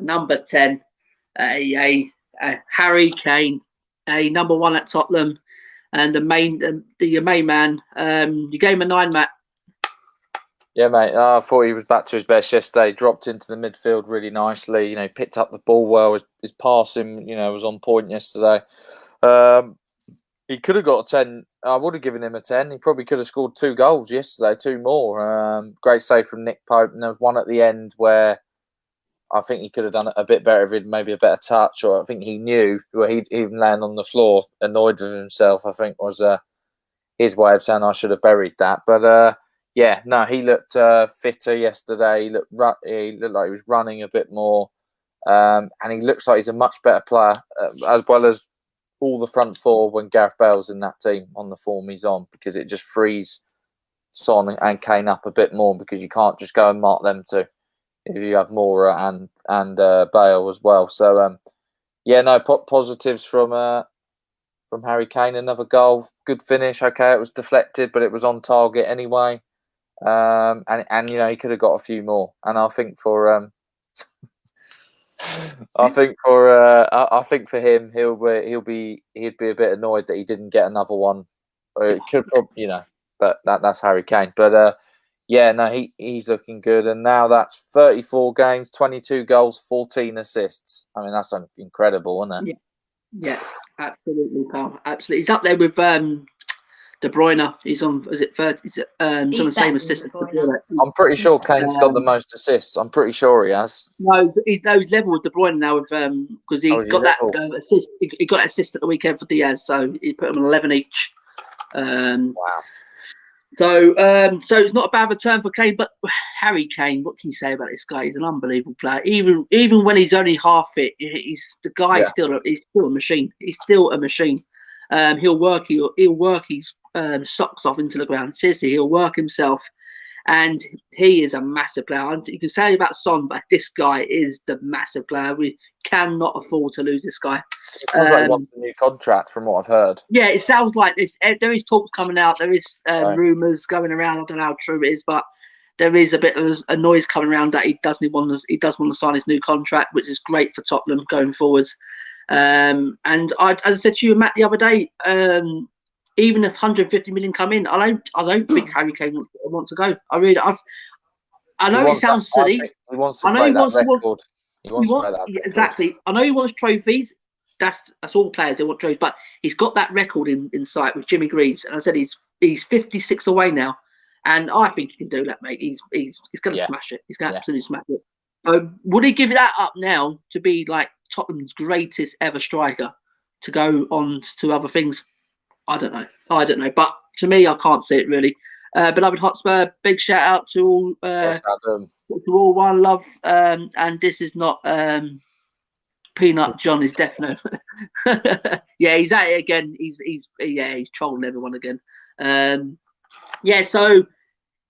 Number 10, Harry Kane, number 1 at Tottenham, and the main man. You gave him a 9, Matt. Yeah, mate. I thought he was back to his best yesterday. Dropped into the midfield really nicely. Picked up the ball well. His passing, was on point yesterday. He could have got a 10. I would have given him a 10. He probably could have scored 2 goals yesterday, 2 more. Great save from Nick Pope. And there was one at the end where I think he could have done it a bit better if he'd maybe a better touch, or I think he knew where he'd even land on the floor, annoyed with himself, I think was his way of saying I should have buried that. But he looked fitter yesterday. He looked like he was running a bit more. And he looks like he's a much better player, as well as all the front four when Gareth Bale's in that team on the form he's on, because it just frees Son and Kane up a bit more, because you can't just go and mark them two if you have Moura and Bale as well. So positives from Harry Kane. Another goal, good finish. Okay, it was deflected, but it was on target anyway. And he could have got a few more. And I think for him, he'd be a bit annoyed that he didn't get another one. Or it could probably, but that's Harry Kane. But he's looking good. And now that's 34 games, 22 goals, 14 assists. I mean, that's incredible, isn't it? Yeah, absolutely, pal. Absolutely. He's up there with De Bruyne. He's on, is it third? He's on the same assist. I'm pretty sure Kane's got the most assists. I'm pretty sure he has. No, he's level with De Bruyne now because he got that assist. He got that assist at the weekend for Diaz, so he put him on 11 each. Wow. So it's not a bad return for Kane, but Harry Kane, what can you say about this guy? He's an unbelievable player. Even when he's only half fit, he's still a machine. He's still a machine. He'll work his socks off into the ground. Seriously, he'll work himself, and he is a massive player. You can say about Son, but this guy is the massive player. We cannot afford to lose this guy. It sounds like he wants a new contract, from what I've heard. Yeah, it sounds like this. There is talks coming out. There is rumours going around. I don't know how true it is, but there is a bit of a noise coming around that he does want to sign his new contract, which is great for Tottenham going forwards. And as I said to you, Matt, the other day, even if 150 million come in, I don't think Harry Kane wants to go. I know it sounds silly. He wants to break that record. Exactly. I know he wants trophies. That's all players, they want trophies. But he's got that record in sight with Jimmy Greaves, and I said he's 56 away now, and I think he can do that, mate. He's going to smash it. He's going to absolutely smash it. Would he give that up now to be like Tottenham's greatest ever striker, to go on to other things? I don't know. But to me, I can't see it really. Beloved Hotspur, big shout out to all one love. And this is not Peanut John is definite. Yeah, he's at it again. He's trolling everyone again. So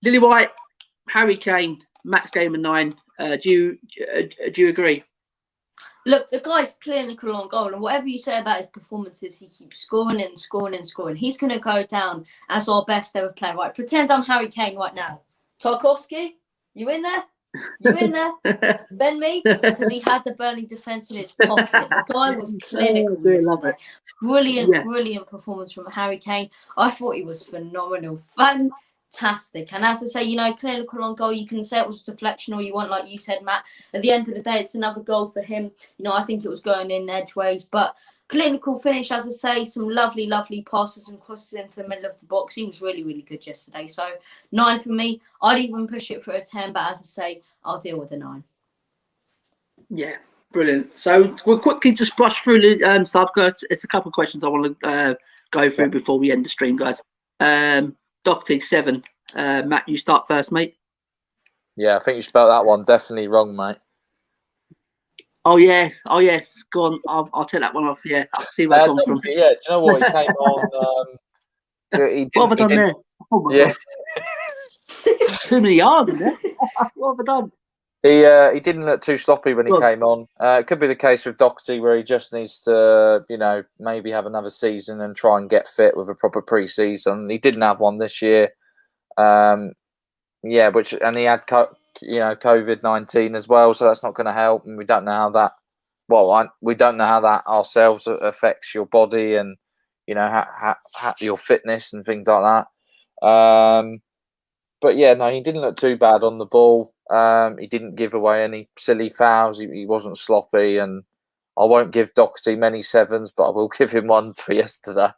Lily White, Harry Kane, Max Gamer 9. Do you agree? Look, the guy's clinical on goal, and whatever you say about his performances, he keeps scoring and scoring and scoring. He's going to go down as our best ever player. Right? Pretend I'm Harry Kane right now. Tarkowski, you in there? You in there, Ben me? Because he had the Burnley defence in his pocket. The guy was clinical yesterday. Brilliant performance from Harry Kane. I thought he was phenomenal. Fantastic. And as I say, you know, clinical on goal, you can say it was deflection or you want, like you said, Matt. At the end of the day, it's another goal for him. You know, I think it was going in edgeways, but clinical finish, as I say, some lovely passes and crosses into the middle of the box. He was really good yesterday. So 9 for me. I'd even push it for a 10, but as I say, I'll deal with a 9. Yeah, brilliant. So we'll quickly just brush through the stuff. It's a couple of questions I want to go through before we end the stream, guys. Doherty 7. Matt, you start first, mate. Yeah, I think you spelled that one definitely wrong, mate. Oh yes. Go on. I'll take that one off. Yeah, I see where it comes from. Yeah, do you know what? He came on. What have I done there? Oh my god! Too many yards in there. What have I done? He didn't look too sloppy when he came on. It could be the case with Doherty where he just needs to, you know, maybe have another season and try and get fit with a proper pre-season. He didn't have one this year. And he had COVID-19 as well, so that's not going to help. And we don't know how that. Well, we don't know how that ourselves affects your body and, you know, how your fitness and things like that. But yeah, no, he didn't look too bad on the ball. He didn't give away any silly fouls. He wasn't sloppy, and I won't give Doherty many 7s, but I will give him 1 for yesterday.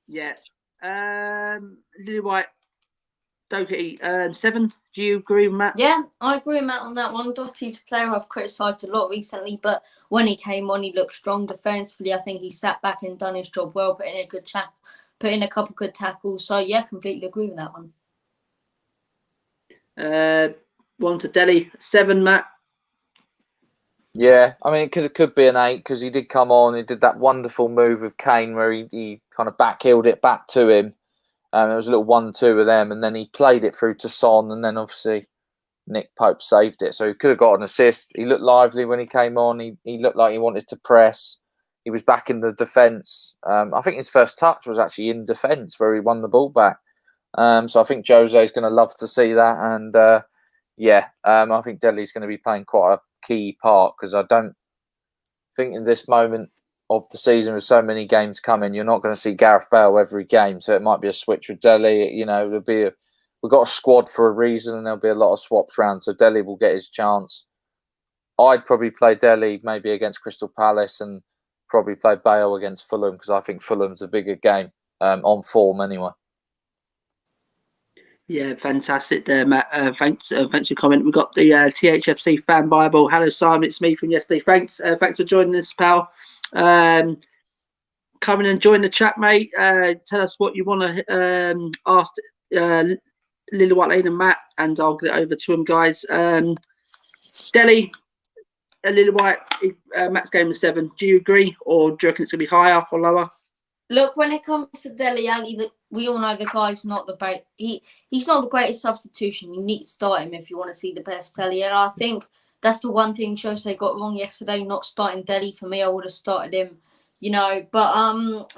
Yeah. Lily White, Doherty, 7. Do you agree with Matt? Yeah, I agree with Matt on that one. Doherty's a player I've criticised a lot recently, but when he came on, he looked strong defensively. I think he sat back and done his job well, put in a couple good tackles. So yeah, completely agree with that one. 1 to Delhi, 7, Matt. Yeah, I mean, it could be an 8 because he did come on. He did that wonderful move with Kane where he kind of backheeled it back to him. It was a little 1-2 with them, and then he played it through to Son, and then obviously Nick Pope saved it. So he could have got an assist. He looked lively when he came on. He looked like he wanted to press. He was back in the defence. I think his first touch was actually in defence where he won the ball back. So I think Jose is going to love to see that. And I think Delhi's going to be playing quite a key part because I don't think in this moment of the season with so many games coming, you're not going to see Gareth Bale every game. So it might be a switch with Delhi. You know, we've got a squad for a reason and there'll be a lot of swaps around. So Delhi will get his chance. I'd probably play Delhi maybe against Crystal Palace and probably play Bale against Fulham because I think Fulham's a bigger game on form anyway. Yeah, fantastic there, Matt. Thanks for your comment. We've got the THFC Fan Bible. Hello, Simon. It's me from yesterday. Thanks for joining us, pal. Come in and join the chat, mate. Tell us what you want to ask Lily White Lane and Matt, and I'll get it over to them, guys. Delhi, Lily White, Matt's game is 7. Do you agree, or do you reckon it's going to be higher or lower? Look, when it comes to Dele Alli, we all know the guy's not the great. He's not the greatest substitution. You need to start him if you want to see the best Dele. And I think that's the one thing Jose got wrong yesterday, not starting Dele. For me, I would have started him, you know. But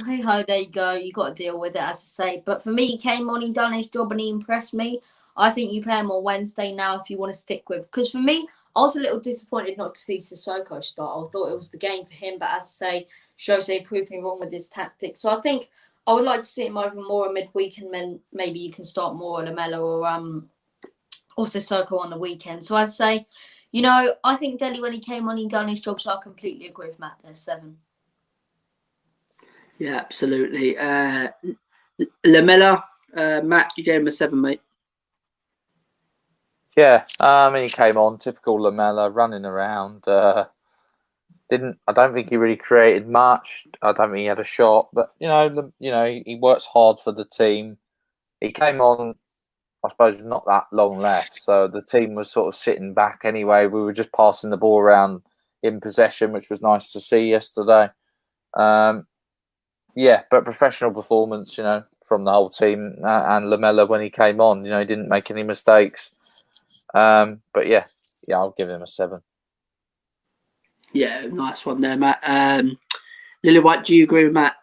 hey ho, there you go. You got to deal with it, as I say. But for me, he came on, he done his job, and he impressed me. I think you play him on Wednesday now if you want to stick with. Because for me, I was a little disappointed not to see Sissoko start. I thought it was the game for him, but as I say, Jose proved me wrong with his tactics. So I think I would like to see him over more midweek, and then maybe you can start more Lamella or Sissoko on the weekend. So I'd say, you know, I think Dele, when he came on, he done his job. So I completely agree with Matt. There's 7. Yeah, absolutely. Lamella, Matt, you gave him a 7, mate. Yeah, I mean, he came on, typical Lamella, running around. I don't think he really created much. I don't think he had a shot, but he works hard for the team. He came on, I suppose, not that long left, so the team was sort of sitting back anyway. We were just passing the ball around in possession, which was nice to see yesterday. But professional performance, from the whole team, and Lamella when he came on, he didn't make any mistakes. But yeah, I'll give him a 7. Yeah, nice one there, Matt. Lily White, do you agree with Matt?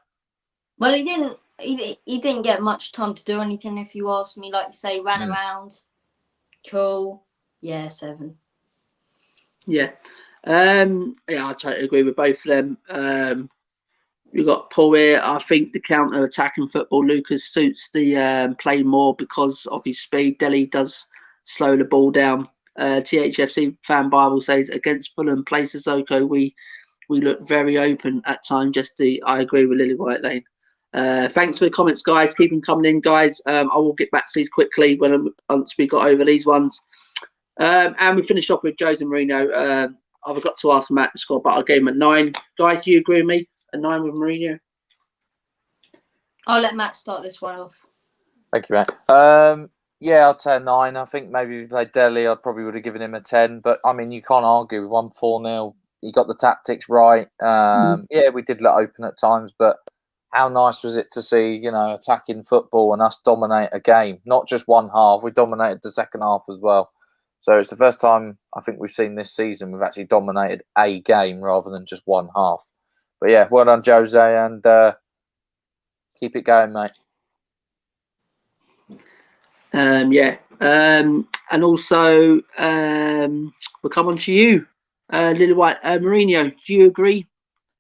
Well, he didn't get much time to do anything, if you ask me. Like you say, ran around. Cool. Yeah, 7. Yeah. Yeah, I totally agree with both of them. We've got Paul here. I think the counter-attacking football, Lucas suits the play more because of his speed. Delhi does slow the ball down. THFC fan Bible says against Fulham, play Sissoko, we look very open at times. I agree with Lily White Lane. Thanks for the comments, guys. Keep them coming in, guys. I will get back to these quickly once we got over these ones. And we finished off with Jose Mourinho. I've got to ask Matt the score, but I gave him a 9. Guys, do you agree with me? A 9 with Mourinho? I'll let Matt start this one off. Thank you, Matt. Yeah, I'd say a 9. I think maybe if he played Delhi, I probably would have given him a 10. But I mean, you can't argue. We won 4-0. You got the tactics right. Yeah, we did let open at times, but how nice was it to see, attacking football and us dominate a game? Not just one half. We dominated the second half as well. So it's the first time I think we've seen this season we've actually dominated a game rather than just one half. But yeah, well done, Jose, and keep it going, mate. Yeah. And also, we'll come on to you, Lily White. Mourinho, do you agree?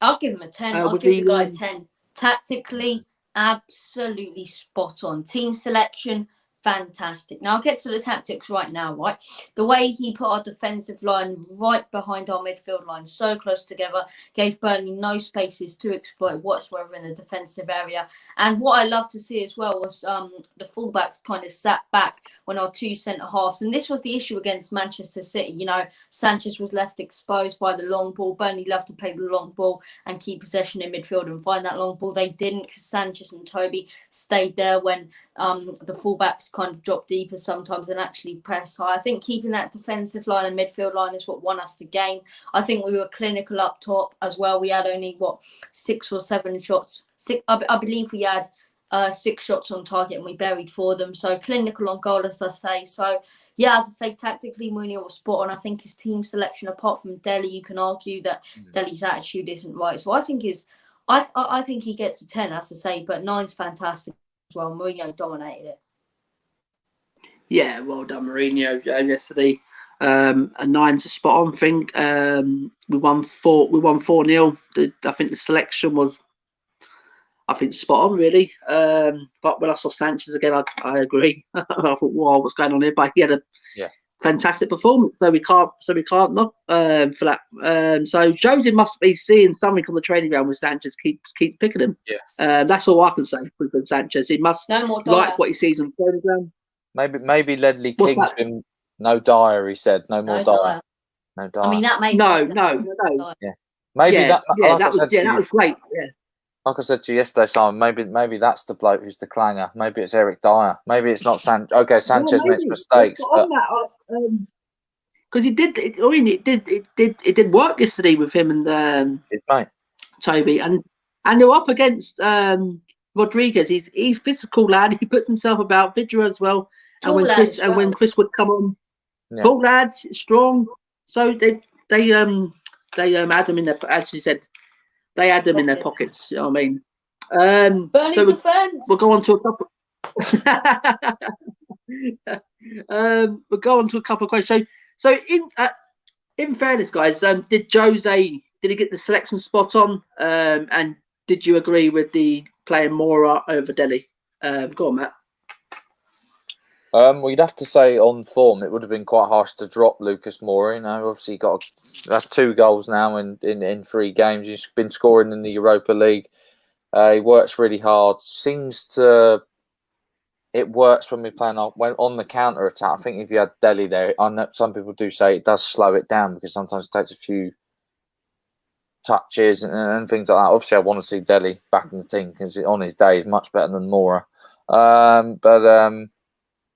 I'll give him a 10. I'll give the guy a 10. Tactically, absolutely spot on. Team selection, fantastic. Now, I'll get to the tactics right now, right? The way he put our defensive line right behind our midfield line, so close together, gave Burnley no spaces to exploit whatsoever in the defensive area. And what I love to see as well was the fullbacks kind of sat back when our 2 centre-halves. And this was the issue against Manchester City. Sanchez was left exposed by the long ball. Burnley loved to play the long ball and keep possession in midfield and find that long ball. They didn't because Sanchez and Toby stayed there when the fullbacks kind of drop deeper sometimes and actually press high. I think keeping that defensive line and midfield line is what won us the game. I think we were clinical up top as well. We had only 6 or 7 shots. I believe we had 6 shots on target and we buried 4 of them. So clinical on goal, as I say. So yeah, as I say, tactically Mourinho was spot on. I think his team selection, apart from Delhi, you can argue that Delhi's attitude isn't right. So I think I think he gets a 10, as I say, but 9's fantastic as well. Mourinho dominated it. Yeah, well done, Mourinho. Yesterday, a 9's a spot on thing. We won 4-0. I think the selection was, spot on really. But when I saw Sanchez again, I agree. I thought, wow, what's going on here? But he had a fantastic performance, so we can't knock for that. So Jose must be seeing something on the training ground with Sanchez keeps picking him. Yeah. That's all I can say with Sanchez. He must like what he sees on the training ground. Maybe Ledley King's been no Dyer. He said no more Dyer. No Dyer. I mean that made no. Yeah, maybe that was great. Yeah. Like I said to you yesterday, Simon, maybe that's the bloke who's the clanger. Maybe it's Eric Dyer. Maybe it's not Sanchez. Okay, Sanchez makes mistakes, but because it did work yesterday with him and Toby, and they're up against Rodriguez. He's physical lad. He puts himself about. Vidra as well. And when Chris would come on, tall lads, strong. So they had them in their, as you said, they had them in their pockets. You know what I mean? Burnley defense. We'll go on to a couple. We'll go on to a couple of questions. So in fairness, guys, did Jose get the selection spot on? And did you agree with the playing Mora over Delhi? Go on, Matt. Well, you'd have to say on form, it would have been quite harsh to drop Lucas Moura. Obviously that's 2 goals now in 3 games. He's been scoring in the Europa League. He works really hard. It works when we're playing on the counter attack. I think if you had Delhi there, I know some people do say it does slow it down because sometimes it takes a few touches and things like that. Obviously, I want to see Delhi back in the team because on his day he's much better than Moura.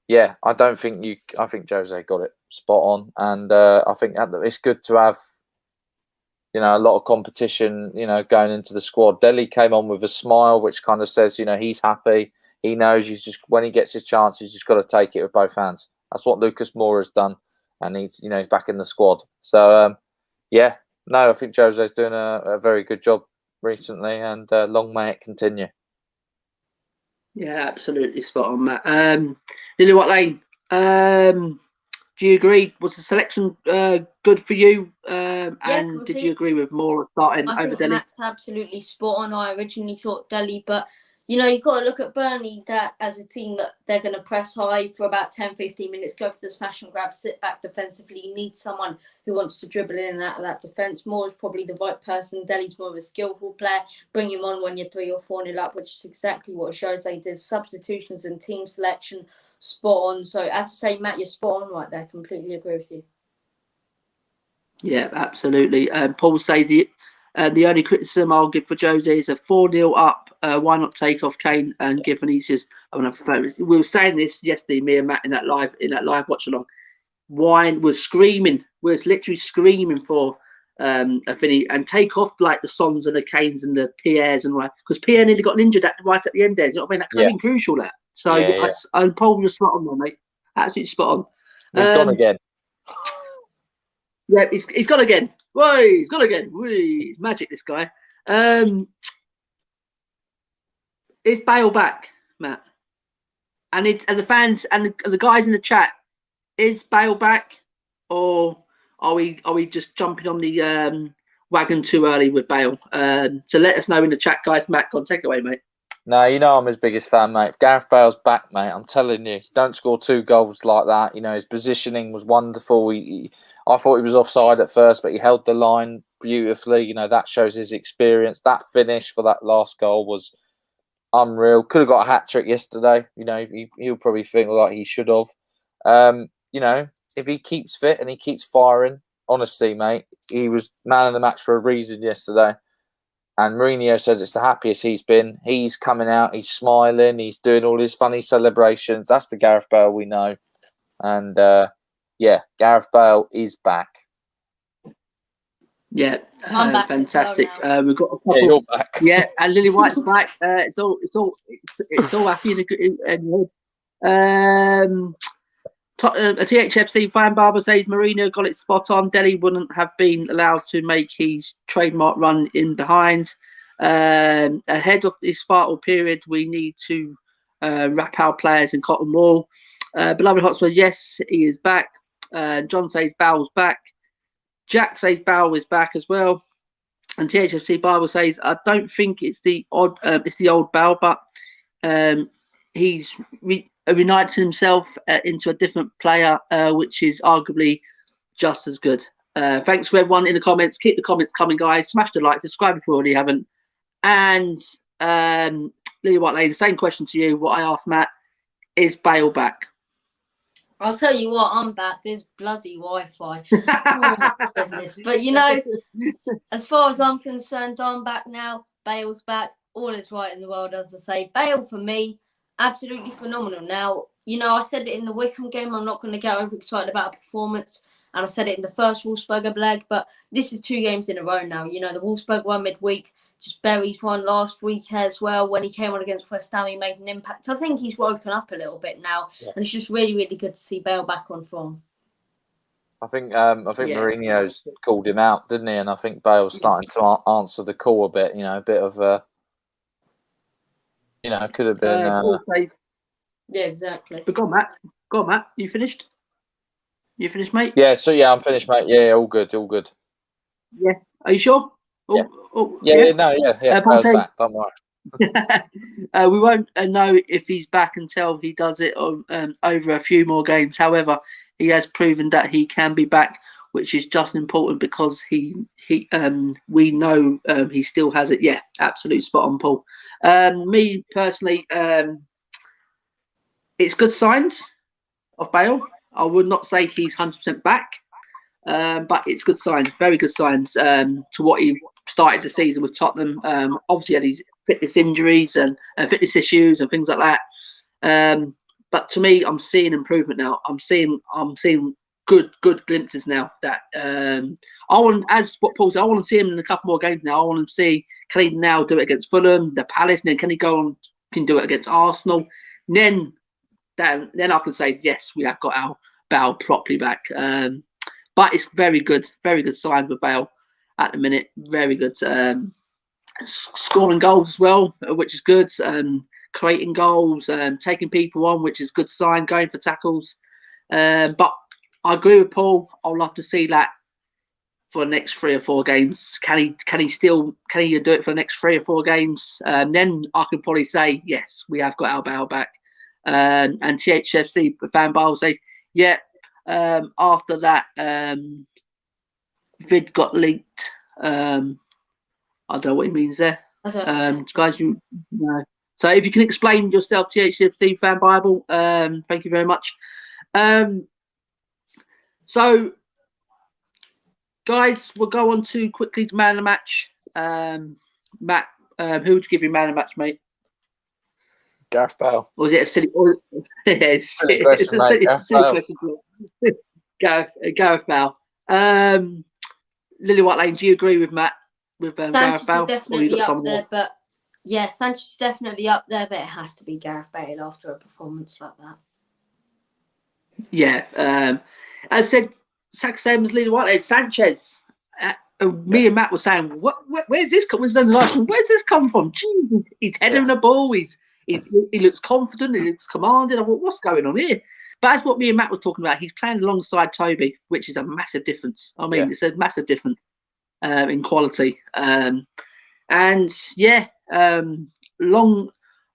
Yeah, I think Jose got it spot on, and I think it's good to have, a lot of competition, going into the squad. Delhi came on with a smile, which kind of says, he's happy. He knows when he gets his chance, he's just got to take it with both hands. That's what Lucas Moura has done, and he's back in the squad. So I think Jose's doing a very good job recently, and long may it continue. Yeah, absolutely spot on, Matt. Lily White Lane, Do you agree? Was the selection good for you? And did complete. you agree with Moore starting I over think Delhi? Matt's absolutely spot on. I originally thought Delhi, but you've got to look at Burnley that as a team that they're going to press high for about 10-15 minutes, go for the smash and grab, sit back defensively. You need someone who wants to dribble in and out of that defence. Moore is probably the right person. Delhi's more of a skillful player. Bring him on when you're 3 or 4-0 up, which is exactly what shows they did. Substitutions and team selection, spot on. So as I say, Matt, you're spot on right there. Completely agree with you. Yeah, absolutely. Paul says the only criticism I'll give for Jose is a 4-0 up. Why not take off Kane and give Vinicius? We were saying this yesterday, me and Matt in that live watch along. Wine was screaming. We was literally screaming for a Vinny and take off like the Sons and the Kanes and the Pierres and right because Pierre nearly got injured right at the end there. You know what I mean? That could have been crucial. That so and Paul was spot on there, mate. Absolutely spot on. He's gone again. Yeah, he's gone again. Whoa, he's gone again. Whee, he's magic, this guy. Is Bale back, Matt? And the fans and the guys in the chat, is Bale back, or are we just jumping on the wagon too early with Bale? So let us know in the chat, guys. Matt, go on, take it away, mate. No, I'm his biggest fan, mate. Gareth Bale's back, mate. I'm telling you, don't score 2 goals like that. His positioning was wonderful. I thought he was offside at first, but he held the line beautifully. That shows his experience. That finish for that last goal was unreal. Could have got a hat trick yesterday. He'll probably feel like he should have. If he keeps fit and he keeps firing, honestly, mate, he was man of the match for a reason yesterday. And Mourinho says it's the happiest he's been. He's coming out, he's smiling, he's doing all his funny celebrations. That's the Gareth Bale we know. And Gareth Bale is back. Yeah, I'm back fantastic. Well we've got a couple. Yeah, you're back. Yeah, and Lily White's back. It's all happy in the a THFC fan Barber says Mourinho got it spot on. Delhi wouldn't have been allowed to make his trademark run in behind. Ahead of this vital period, we need to wrap our players in cotton wool. Beloved Hotspur, yes, he is back. John says Bale's back. Jack says Bale is back as well. And THFC Bible says, I don't think it's the old Bale, but he's reunited himself into a different player, which is arguably just as good. Thanks for everyone in the comments. Keep the comments coming, guys. Smash the like, subscribe if you already haven't. And Lily White Lady, same question to you. What I asked Matt, is Bale back? I'll tell you what, I'm back. There's bloody Wi-Fi. Oh my goodness. But as far as I'm concerned, I'm back now. Bale's back. All is right in the world, as I say. Bale, for me, absolutely phenomenal. Now, I said it in the Wickham game. I'm not going to get overexcited about a performance. And I said it in the first Wolfsburger leg. But this is 2 games in a row now. The Wolfsburg one midweek. Just Berry's one last week as well. When he came on against West Ham, he made an impact. I think he's woken up a little bit now. Yeah. And it's just really, really good to see Bale back on form. I think Mourinho's called him out, didn't he? And I think Bale's starting to answer the call a bit. A bit of could have been. Yeah, exactly. But go on, Matt. You finished? You finished, mate? Yeah. So I'm finished, mate. Yeah, all good. Yeah. Are you sure? Yeah. Yeah. Bale's back. Don't worry. We won't know if he's back until he does it over a few more games. However, he has proven that he can be back, which is just important because we know he still has it. Yeah, absolute spot on, Paul. Me personally, it's good signs of Bale. I would not say he's 100% back, but it's good signs, very good signs to what he started the season with Tottenham. Obviously, had his fitness injuries and fitness issues and things like that. But to me, I'm seeing improvement now. I'm seeing good glimpses now. That I want, as what Paul said, I want to see him in a couple more games now. I want to see, can he now do it against Fulham, the Palace, and then can he go on, can do it against Arsenal? And then I can say yes, we have got our Bale properly back. But it's very good signs with Bale at the minute. Very good. Scoring goals as well, which is good. Creating goals, taking people on, which is good sign. Going for tackles. But I agree with Paul. I'd love to see that for the next 3 or 4 games. Can he do it for the next 3 or 4 games? Then I could probably say yes, we have got our Bale back. And THFC fan Bible says, yeah. After that, vid got leaked. I don't know what he means there. I don't Guys, you know. So if you can explain yourself, THFC fan Bible, thank you very much. So, guys, we'll go on to quickly to man of the match. Matt, who would you give you man of the match, mate? Gareth Bale. Or was it a silly? It's a silly question. Gareth Bale. Lily White Lane, do you agree with Matt? With Sanchez Gareth Bale? is definitely up there, but yeah, Sanchez is definitely up there, but it has to be Gareth Bale after a performance like that. Yeah, as I said, same as Lily White Lane. Sanchez. Me and Matt were saying, where's this come? Where's this come from? Jesus, he's heading the ball. He looks confident. He looks commanding. I thought, what's going on here? But that's what me and Matt was talking about. He's playing alongside Toby, which is a massive difference. I mean, it's a massive difference in quality. I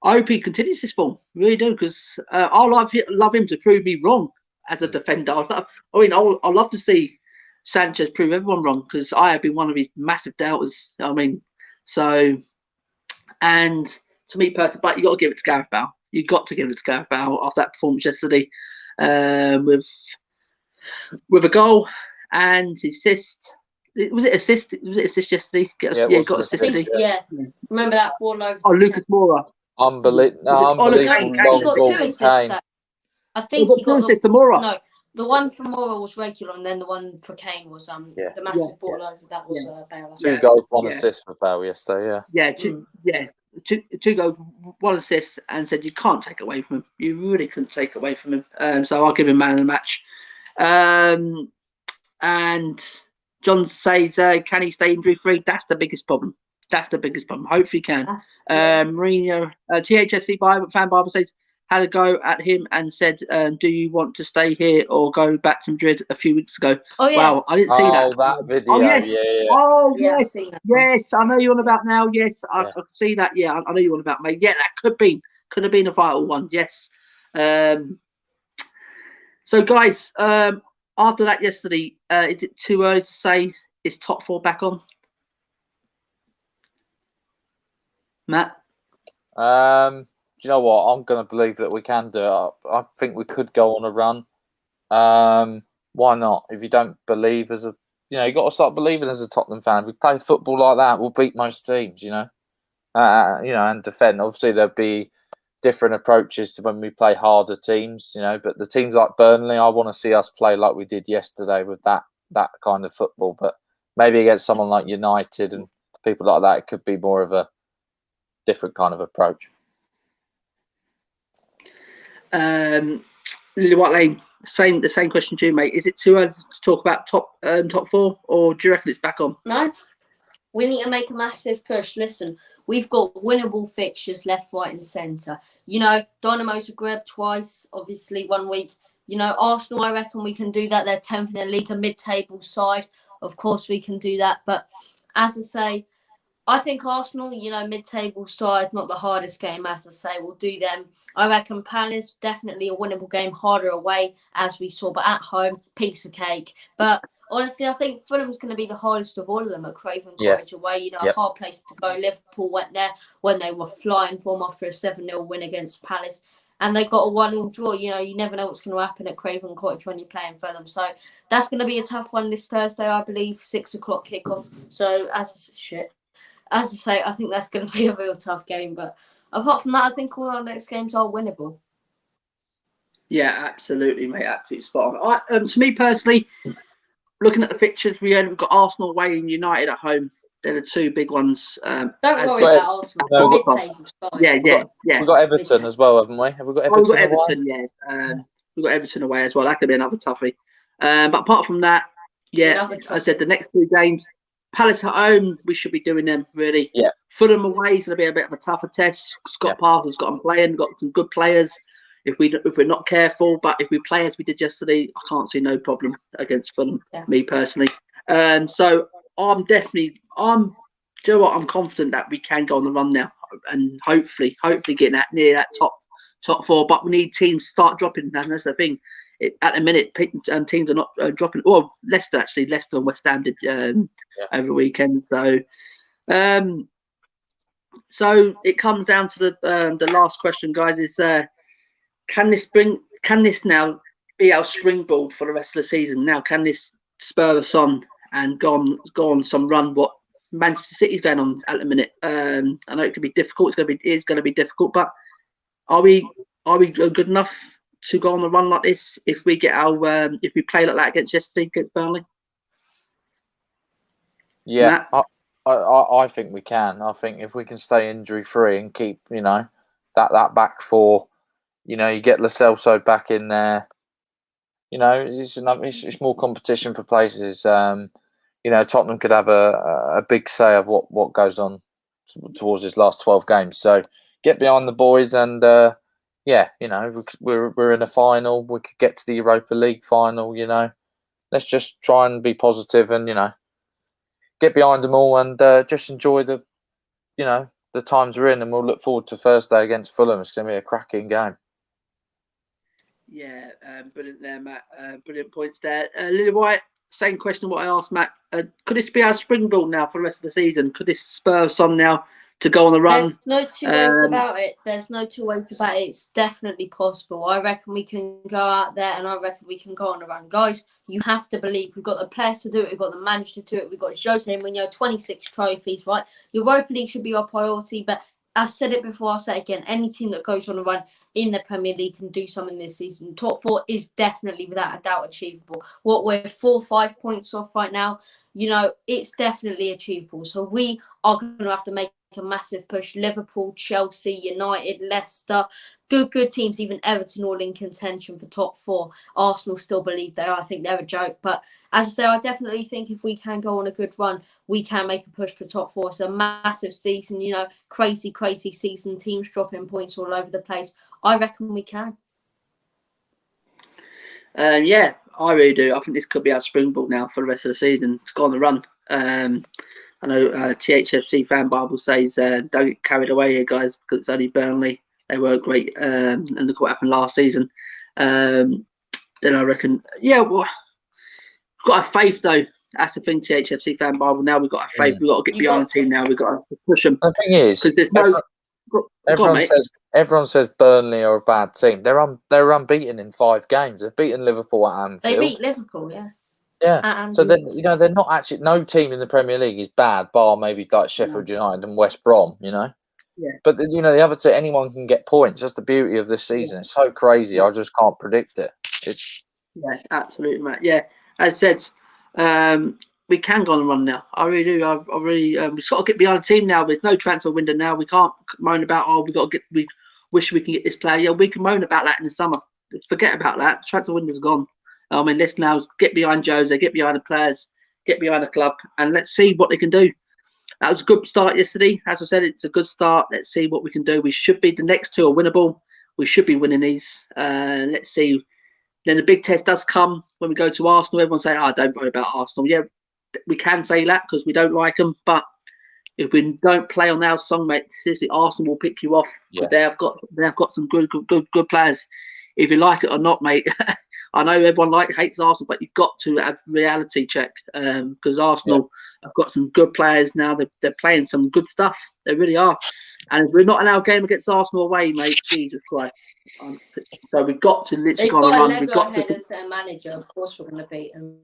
hope he continues this form. Really do, because I love him to prove me wrong as a defender. I'd love to see Sanchez prove everyone wrong, because I have been one of his massive doubters. I mean, so, and to me personally, but you got to give it to Gareth Bale. You've got to give it to Gareth Bale after that performance yesterday, with a goal and assist. Was it assist? Was it assist yesterday? Got assist. Yeah. Remember that ball over? Oh, Lucas Moura. Unbelievable. He got 2 assists. I think he got 2 assists to Moura. No, the one for Moura was regular, and then the one for Kane was the massive ball over. That was Bale. 2 goals, 1 assist for Bale yesterday. Two goals, 1 assist, and said you can't take away from him. You really couldn't take away from him. So I'll give him man of the match. And John says, can he stay injury free? That's the biggest problem. Hopefully he can. Mourinho, THFC fan Bible says, had a go at him and said, do you want to stay here or go back to Madrid a few weeks ago? Oh, yeah. Wow, I didn't see that. Oh, that video. Oh, yes. Yeah. Oh, yes. Yes, I know you're on about now. Yes, I can see that. Yeah, I know you're on about, mate. Yeah, that could have been a vital one. Yes. So, guys, after that yesterday, is it too early to say is top 4 back on? Matt? Do you know what? I'm going to believe that we can do it. I think we could go on a run. Why not? If you don't believe you got to start believing as a Tottenham fan. If we play football like that, we'll beat most teams, and defend. Obviously, there'll be different approaches to when we play harder teams, but the teams like Burnley, I want to see us play like we did yesterday with that kind of football. But maybe against someone like United and people like that, it could be more of a different kind of approach. Lily White Lane, the same question to you, mate. Is it too early to talk about top 4, or do you reckon it's back on? No, we need to make a massive push. Listen, we've got winnable fixtures left, right, and centre. Dynamo Zagreb twice, obviously 1 week. Arsenal, I reckon we can do that. They're 10th in the league, a mid-table side. Of course, we can do that. But as I say, I think Arsenal, mid-table side, not the hardest game, as I say, we'll do them. I reckon Palace, definitely a winnable game, harder away, as we saw, but at home, piece of cake. But honestly, I think Fulham's going to be the hardest of all of them at Craven Cottage away. A hard place to go. Liverpool went there when they were flying form after a 7-0 win against Palace. And they got a 1-1 draw. You never know what's going to happen at Craven Cottage when you're playing Fulham. So that's going to be a tough one this Thursday, I believe, 6 o'clock kickoff. So as I say, I think that's going to be a real tough game. But apart from that, I think all our next games are winnable. Yeah, absolutely, mate. Absolutely spot on. To me personally, looking at the fixtures, we've got Arsenal away and United at home. They're the 2 big ones. Don't worry about Arsenal. Mid-table sides. Yeah. We've got Everton as well, haven't we? Have we got Everton? We've got Everton, yeah. We've got Everton away as well. That could be another toughie. But apart from that, I said the next 2 games, Palace at home, we should be doing them, really. Yeah. Fulham away is going to be a bit of a tougher test. Scott Parker's got them playing, got some good players. if we're not careful. But if we play as we did yesterday, I can't see no problem against Fulham. Yeah. Me personally, so I'm definitely do you know what? I'm confident that we can go on the run now, and hopefully getting near that top four. But we need teams to start dropping, and that's the thing. At the minute, teams are not dropping. Well, Leicester and West Ham did over the weekend. So, so it comes down to the last question, guys. Is can this now be our springboard for the rest of the season? Now, can this spur us on and go on some run? What Manchester City's going on at the minute? I know it can be difficult. It's going to be difficult. But are we good enough to go on a run like this if we get if we play like that against Burnley? Yeah, I think we can. I think if we can stay injury free and keep, that back four, you get Lo Celso back in there. It's more competition for places. Tottenham could have a big say of what goes on towards his last 12 games. So get behind the boys and. We're in a final. We could get to the Europa League final. Let's just try and be positive and get behind them all and just enjoy the times we're in. And we'll look forward to Thursday against Fulham. It's going to be a cracking game. Yeah, brilliant there, Matt. Brilliant points there. Lily White, same question what I asked Matt. Could this be our springboard now for the rest of the season? Could this spur us on now to go on the run? There's no two ways about it. There's no two ways about it. It's definitely possible. I reckon we can go out there and I reckon we can go on the run. Guys, you have to believe. We've got the players to do it. We've got the manager to do it. We've got Jose Mourinho, 26 trophies, right? Europa League should be our priority. But I said it before, I'll say it again. Any team that goes on a run in the Premier League can do something this season. Top four is definitely, without a doubt, achievable. What we're 4 or 5 points off right now, it's definitely achievable. So we are going to have to make a massive push. Liverpool, Chelsea, United, Leicester, good teams, even Everton all in contention for top 4. Arsenal still believe they are. I think they're a joke. But as I say, I definitely think if we can go on a good run, we can make a push for top 4. It's a massive season, crazy season. Teams dropping points all over the place. I reckon we can. Yeah, I really do. I think this could be our springboard now for the rest of the season to go on the run. I know THFC fan Bible says don't get carried away here, guys, because it's only Burnley. They were great, and look what happened last season. Then I reckon, we've got to have faith though. That's the thing, THFC fan Bible. Now we've got to have faith. We've got to get behind the team now. We've got to push them. The thing is, because there's no. Everyone says Burnley are a bad team. They're unbeaten in 5 games. They've beaten Liverpool at Anfield. They beat Liverpool, yeah. Yeah. So then they're not actually. No team in the Premier League is bad, bar maybe like Sheffield United and West Brom. Yeah. But the other two, anyone can get points. That's the beauty of this season. It's so crazy. I just can't predict it. Absolutely, Matt. Yeah, as I said, we can go on and run now. I really do. I really. We've got to get behind the team now. There's no transfer window now. We can't moan about we wish we can get this player. Yeah, we can moan about that in the summer. Forget about that. Transfer window's gone. Let's now get behind Jose, get behind the players, get behind the club, and let's see what they can do. That was a good start yesterday. As I said, it's a good start. Let's see what we can do. We should be, the next 2 are winnable. We should be winning these. Let's see. Then the big test does come when we go to Arsenal. Everyone say, don't worry about Arsenal. Yeah, we can say that because we don't like them. But if we don't play on our song, mate, seriously, Arsenal will pick you off. Yeah. They've got some good players. If you like it or not, mate. I know everyone hates Arsenal, but you've got to have reality check because Arsenal have got some good players now. They're playing some good stuff. They really are. And if we're not in our game against Arsenal away, mate, Jesus Christ. So we've got to literally go on the run. They've got a Lego head as their manager. Of course we're going to beat them.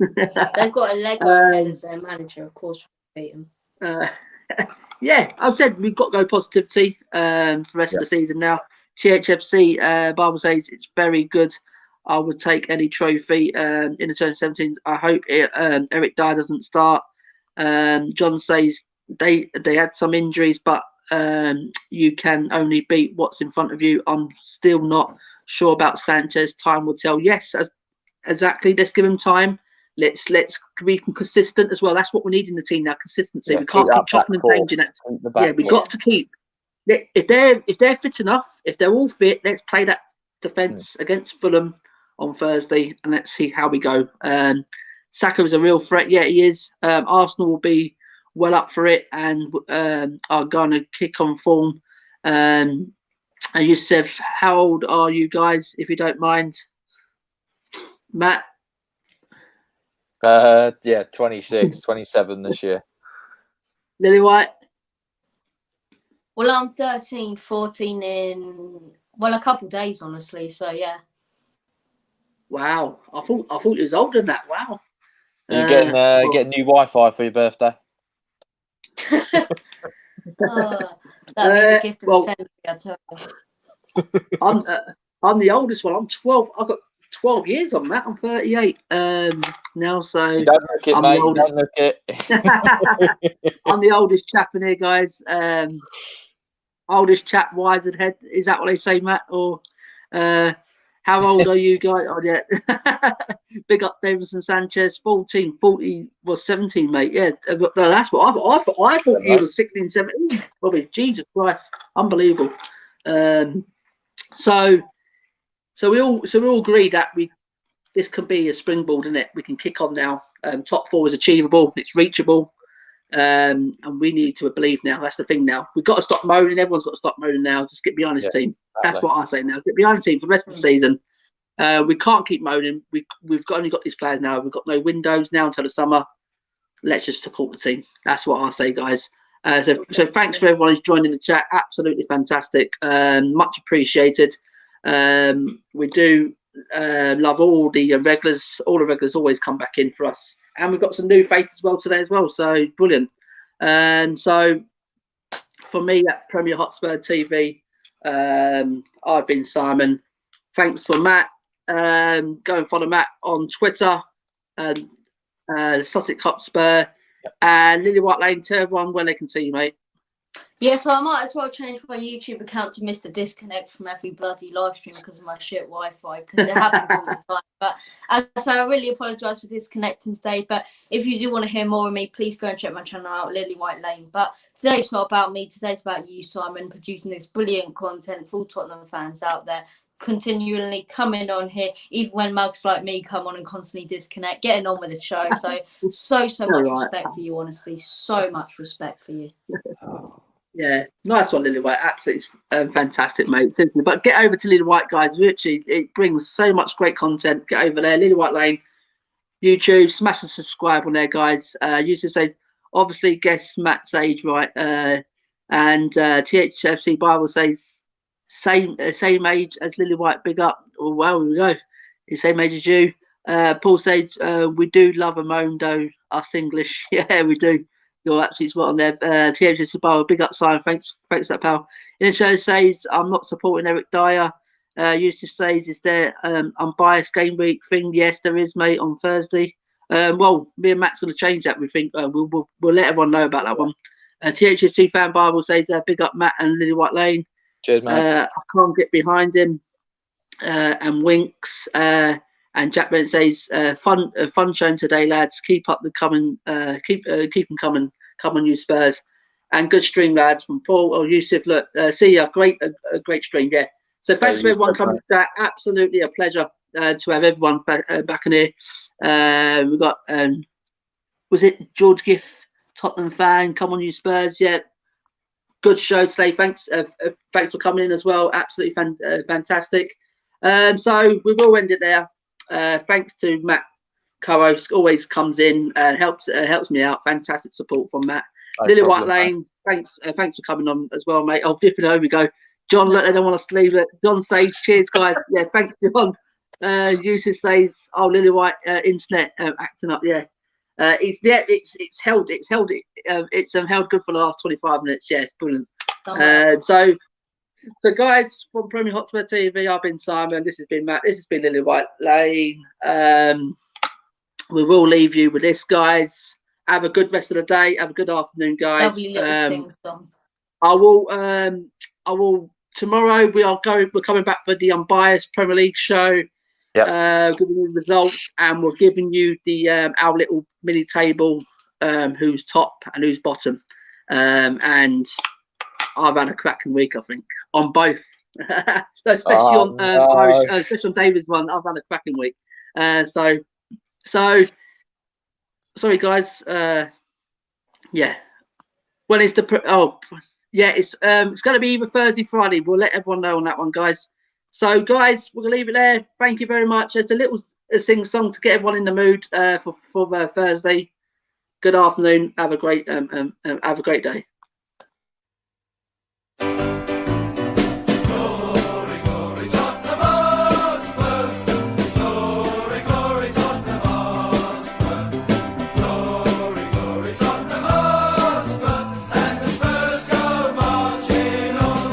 They've got a Lego head as their manager. Of course we're going to beat them. I've said we've got to go positivity for the rest of the season now. THFC, Bible says it's very good. I would take any trophy in the 2017. I hope Eric Dyer doesn't start. John says they had some injuries, but you can only beat what's in front of you. I'm still not sure about Sanchez. Time will tell. Yes, exactly. Let's give him time. Let's be consistent as well. That's what we need in the team now. Consistency. We can't keep chopping and changing it. We've got to keep. If they're fit enough, if they're all fit, let's play that defence against Fulham on Thursday, and let's see how we go. Saka is a real threat. Yeah, he is. Arsenal will be well up for it and are going to kick on form. And Yusuf, how old are you guys, if you don't mind? Matt? Yeah, 26, 27 this year. Lily White? Well, I'm 13, 14 in, well, a couple of days, honestly. So, yeah. Wow. I thought you was older than that. Wow. Are you getting new Wi-Fi for your birthday? Oh, that'd be the gift of the century, I tell you. I'm the oldest one. I'm 12. I've got 12 years on that. I'm 38 now, so You don't look it, I'm mate. the oldest. You don't look it. I'm the oldest chap in here, guys. Oldest chap, wiser head. Is that what they say, Matt? Or how old are you guys? Oh, yeah. Big up Davidson Sanchez. 14, 40 was 17, mate. Yeah, that's what I thought you were 16, 17. Probably. Jesus Christ, unbelievable. So we all agree that this can be a springboard, isn't it? We can kick on now. Top 4 is achievable. It's reachable. And we need to believe now. That's the thing now. We've got to stop moaning. Everyone's got to stop moaning now. Just get behind this team. That's what I say now. Get behind the team for the rest of the season. We can't keep moaning. We've only got these players now. We've got no windows now until the summer. Let's just support the team. That's what I say, guys. So thanks for everyone who's joined in the chat. Absolutely fantastic. Much appreciated. We do love all the regulars. All the regulars always come back in for us. And we've got some new faces as well today as well. So brilliant. So for me at Premier Hotspur TV, I've been Simon. Thanks for Matt. Go and follow Matt on Twitter, Sussex Hotspur, and Lily White Lane. Tell everyone where they can see you, mate. Yeah, so I might as well change my YouTube account to Mr. Disconnect from every bloody live stream because of my shit Wi-Fi, because it happens all the time. But so I really apologise for disconnecting today. But if you do want to hear more of me, please go and check my channel out, Lily White Lane. But today's not about me. Today's about you, Simon, producing this brilliant content for Tottenham fans out there, continually coming on here, even when mugs like me come on and constantly disconnect, getting on with the show. So much respect for you, honestly. So much respect for you. Yeah, nice one, Lily White. Absolutely fantastic, mate. Simply, but get over to Lily White, guys. Literally, it brings so much great content. Get over there, Lily White Lane, YouTube. Smash the subscribe on there, guys. Yusuf says, obviously, guess Matt's age, right? And THFC Bible says same age as Lily White. Big up. Oh, well, here we go. The same age as you. Paul says we do love a moan, though. Us English, yeah, we do. You're absolutely spot on there. THC Bar, big up, Simon. Thanks for that, pal. Inso says, I'm not supporting Eric Dyer. Yusuf says, is there unbiased game week thing? Yes, there is, mate, on Thursday. Well, me and Matt's going to change that, we think. We'll let everyone know about that one. THC Fan Bible says, big up, Matt and Lily White Lane. Cheers, mate. I can't get behind him. And winks. And Jack Bent says, fun showing today, lads. Keep up the coming, keep them coming. Come on, you Spurs. And good stream, lads, from Paul or Yusuf. Look, see ya. A great stream, yeah. So thanks for everyone coming back. Absolutely a pleasure to have everyone back in here. We've got, was it George Giff, Tottenham fan? Come on, you Spurs. Yeah. Good show today. Thanks for coming in as well. Absolutely fantastic. So we will end it there. Thanks to Matt co-host, always comes in and helps me out. Fantastic support from Matt. Lily White Lane, thanks for coming on as well, mate. Oh, flipping over we go. John, look, they don't want us to leave it. John says, cheers, guys. Yeah, thanks, John. Yusuf says, oh, Lily White, internet acting up. Yeah, it's held good for the last 25 minutes. Yeah, it's brilliant. So guys, from Premier Hotspur TV, I've been Simon. This has been Matt. This has been Lily White Lane. We will leave you with this, guys. Have a good rest of the day. Have a good afternoon, guys. Lovely little sing song. I will. Tomorrow we're coming back for the unbiased Premier League show. Yeah. Giving you the results, and we're giving you the our little mini table, who's top and who's bottom. And I've had a cracking week, I think, on both So especially Oh, on no. Irish, especially on David's one. I've had a cracking week. So sorry guys. Yeah. When is the it's going to be either Thursday, Friday. We'll let everyone know on that one, guys. So guys, we're gonna leave it there. Thank you very much. It's a little sing song to get everyone in the mood for Thursday. Good afternoon. Have a great day. Glory, glory, Tottenham Hotspur. Glory, glory, Tottenham Hotspur. Glory, glory, Tottenham Hotspur. And the Spurs go marching on.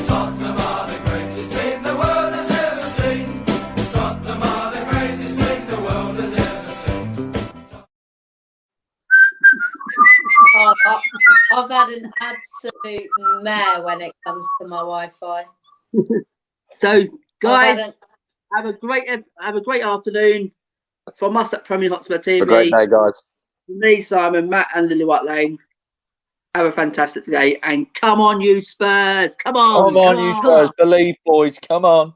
Tottenham are the greatest thing the world has ever seen. Tottenham are the greatest thing the world has ever seen. I've had an absolute mare when it comes to my Wi-Fi. So guys, have a great afternoon from us at Premier Hotspur TV. A great day, guys. Me, Simon, Matt, and Lily White Lane. Have a fantastic day, and come on, you Spurs! Come on, Come on, you Spurs. Believe, boys. Come on.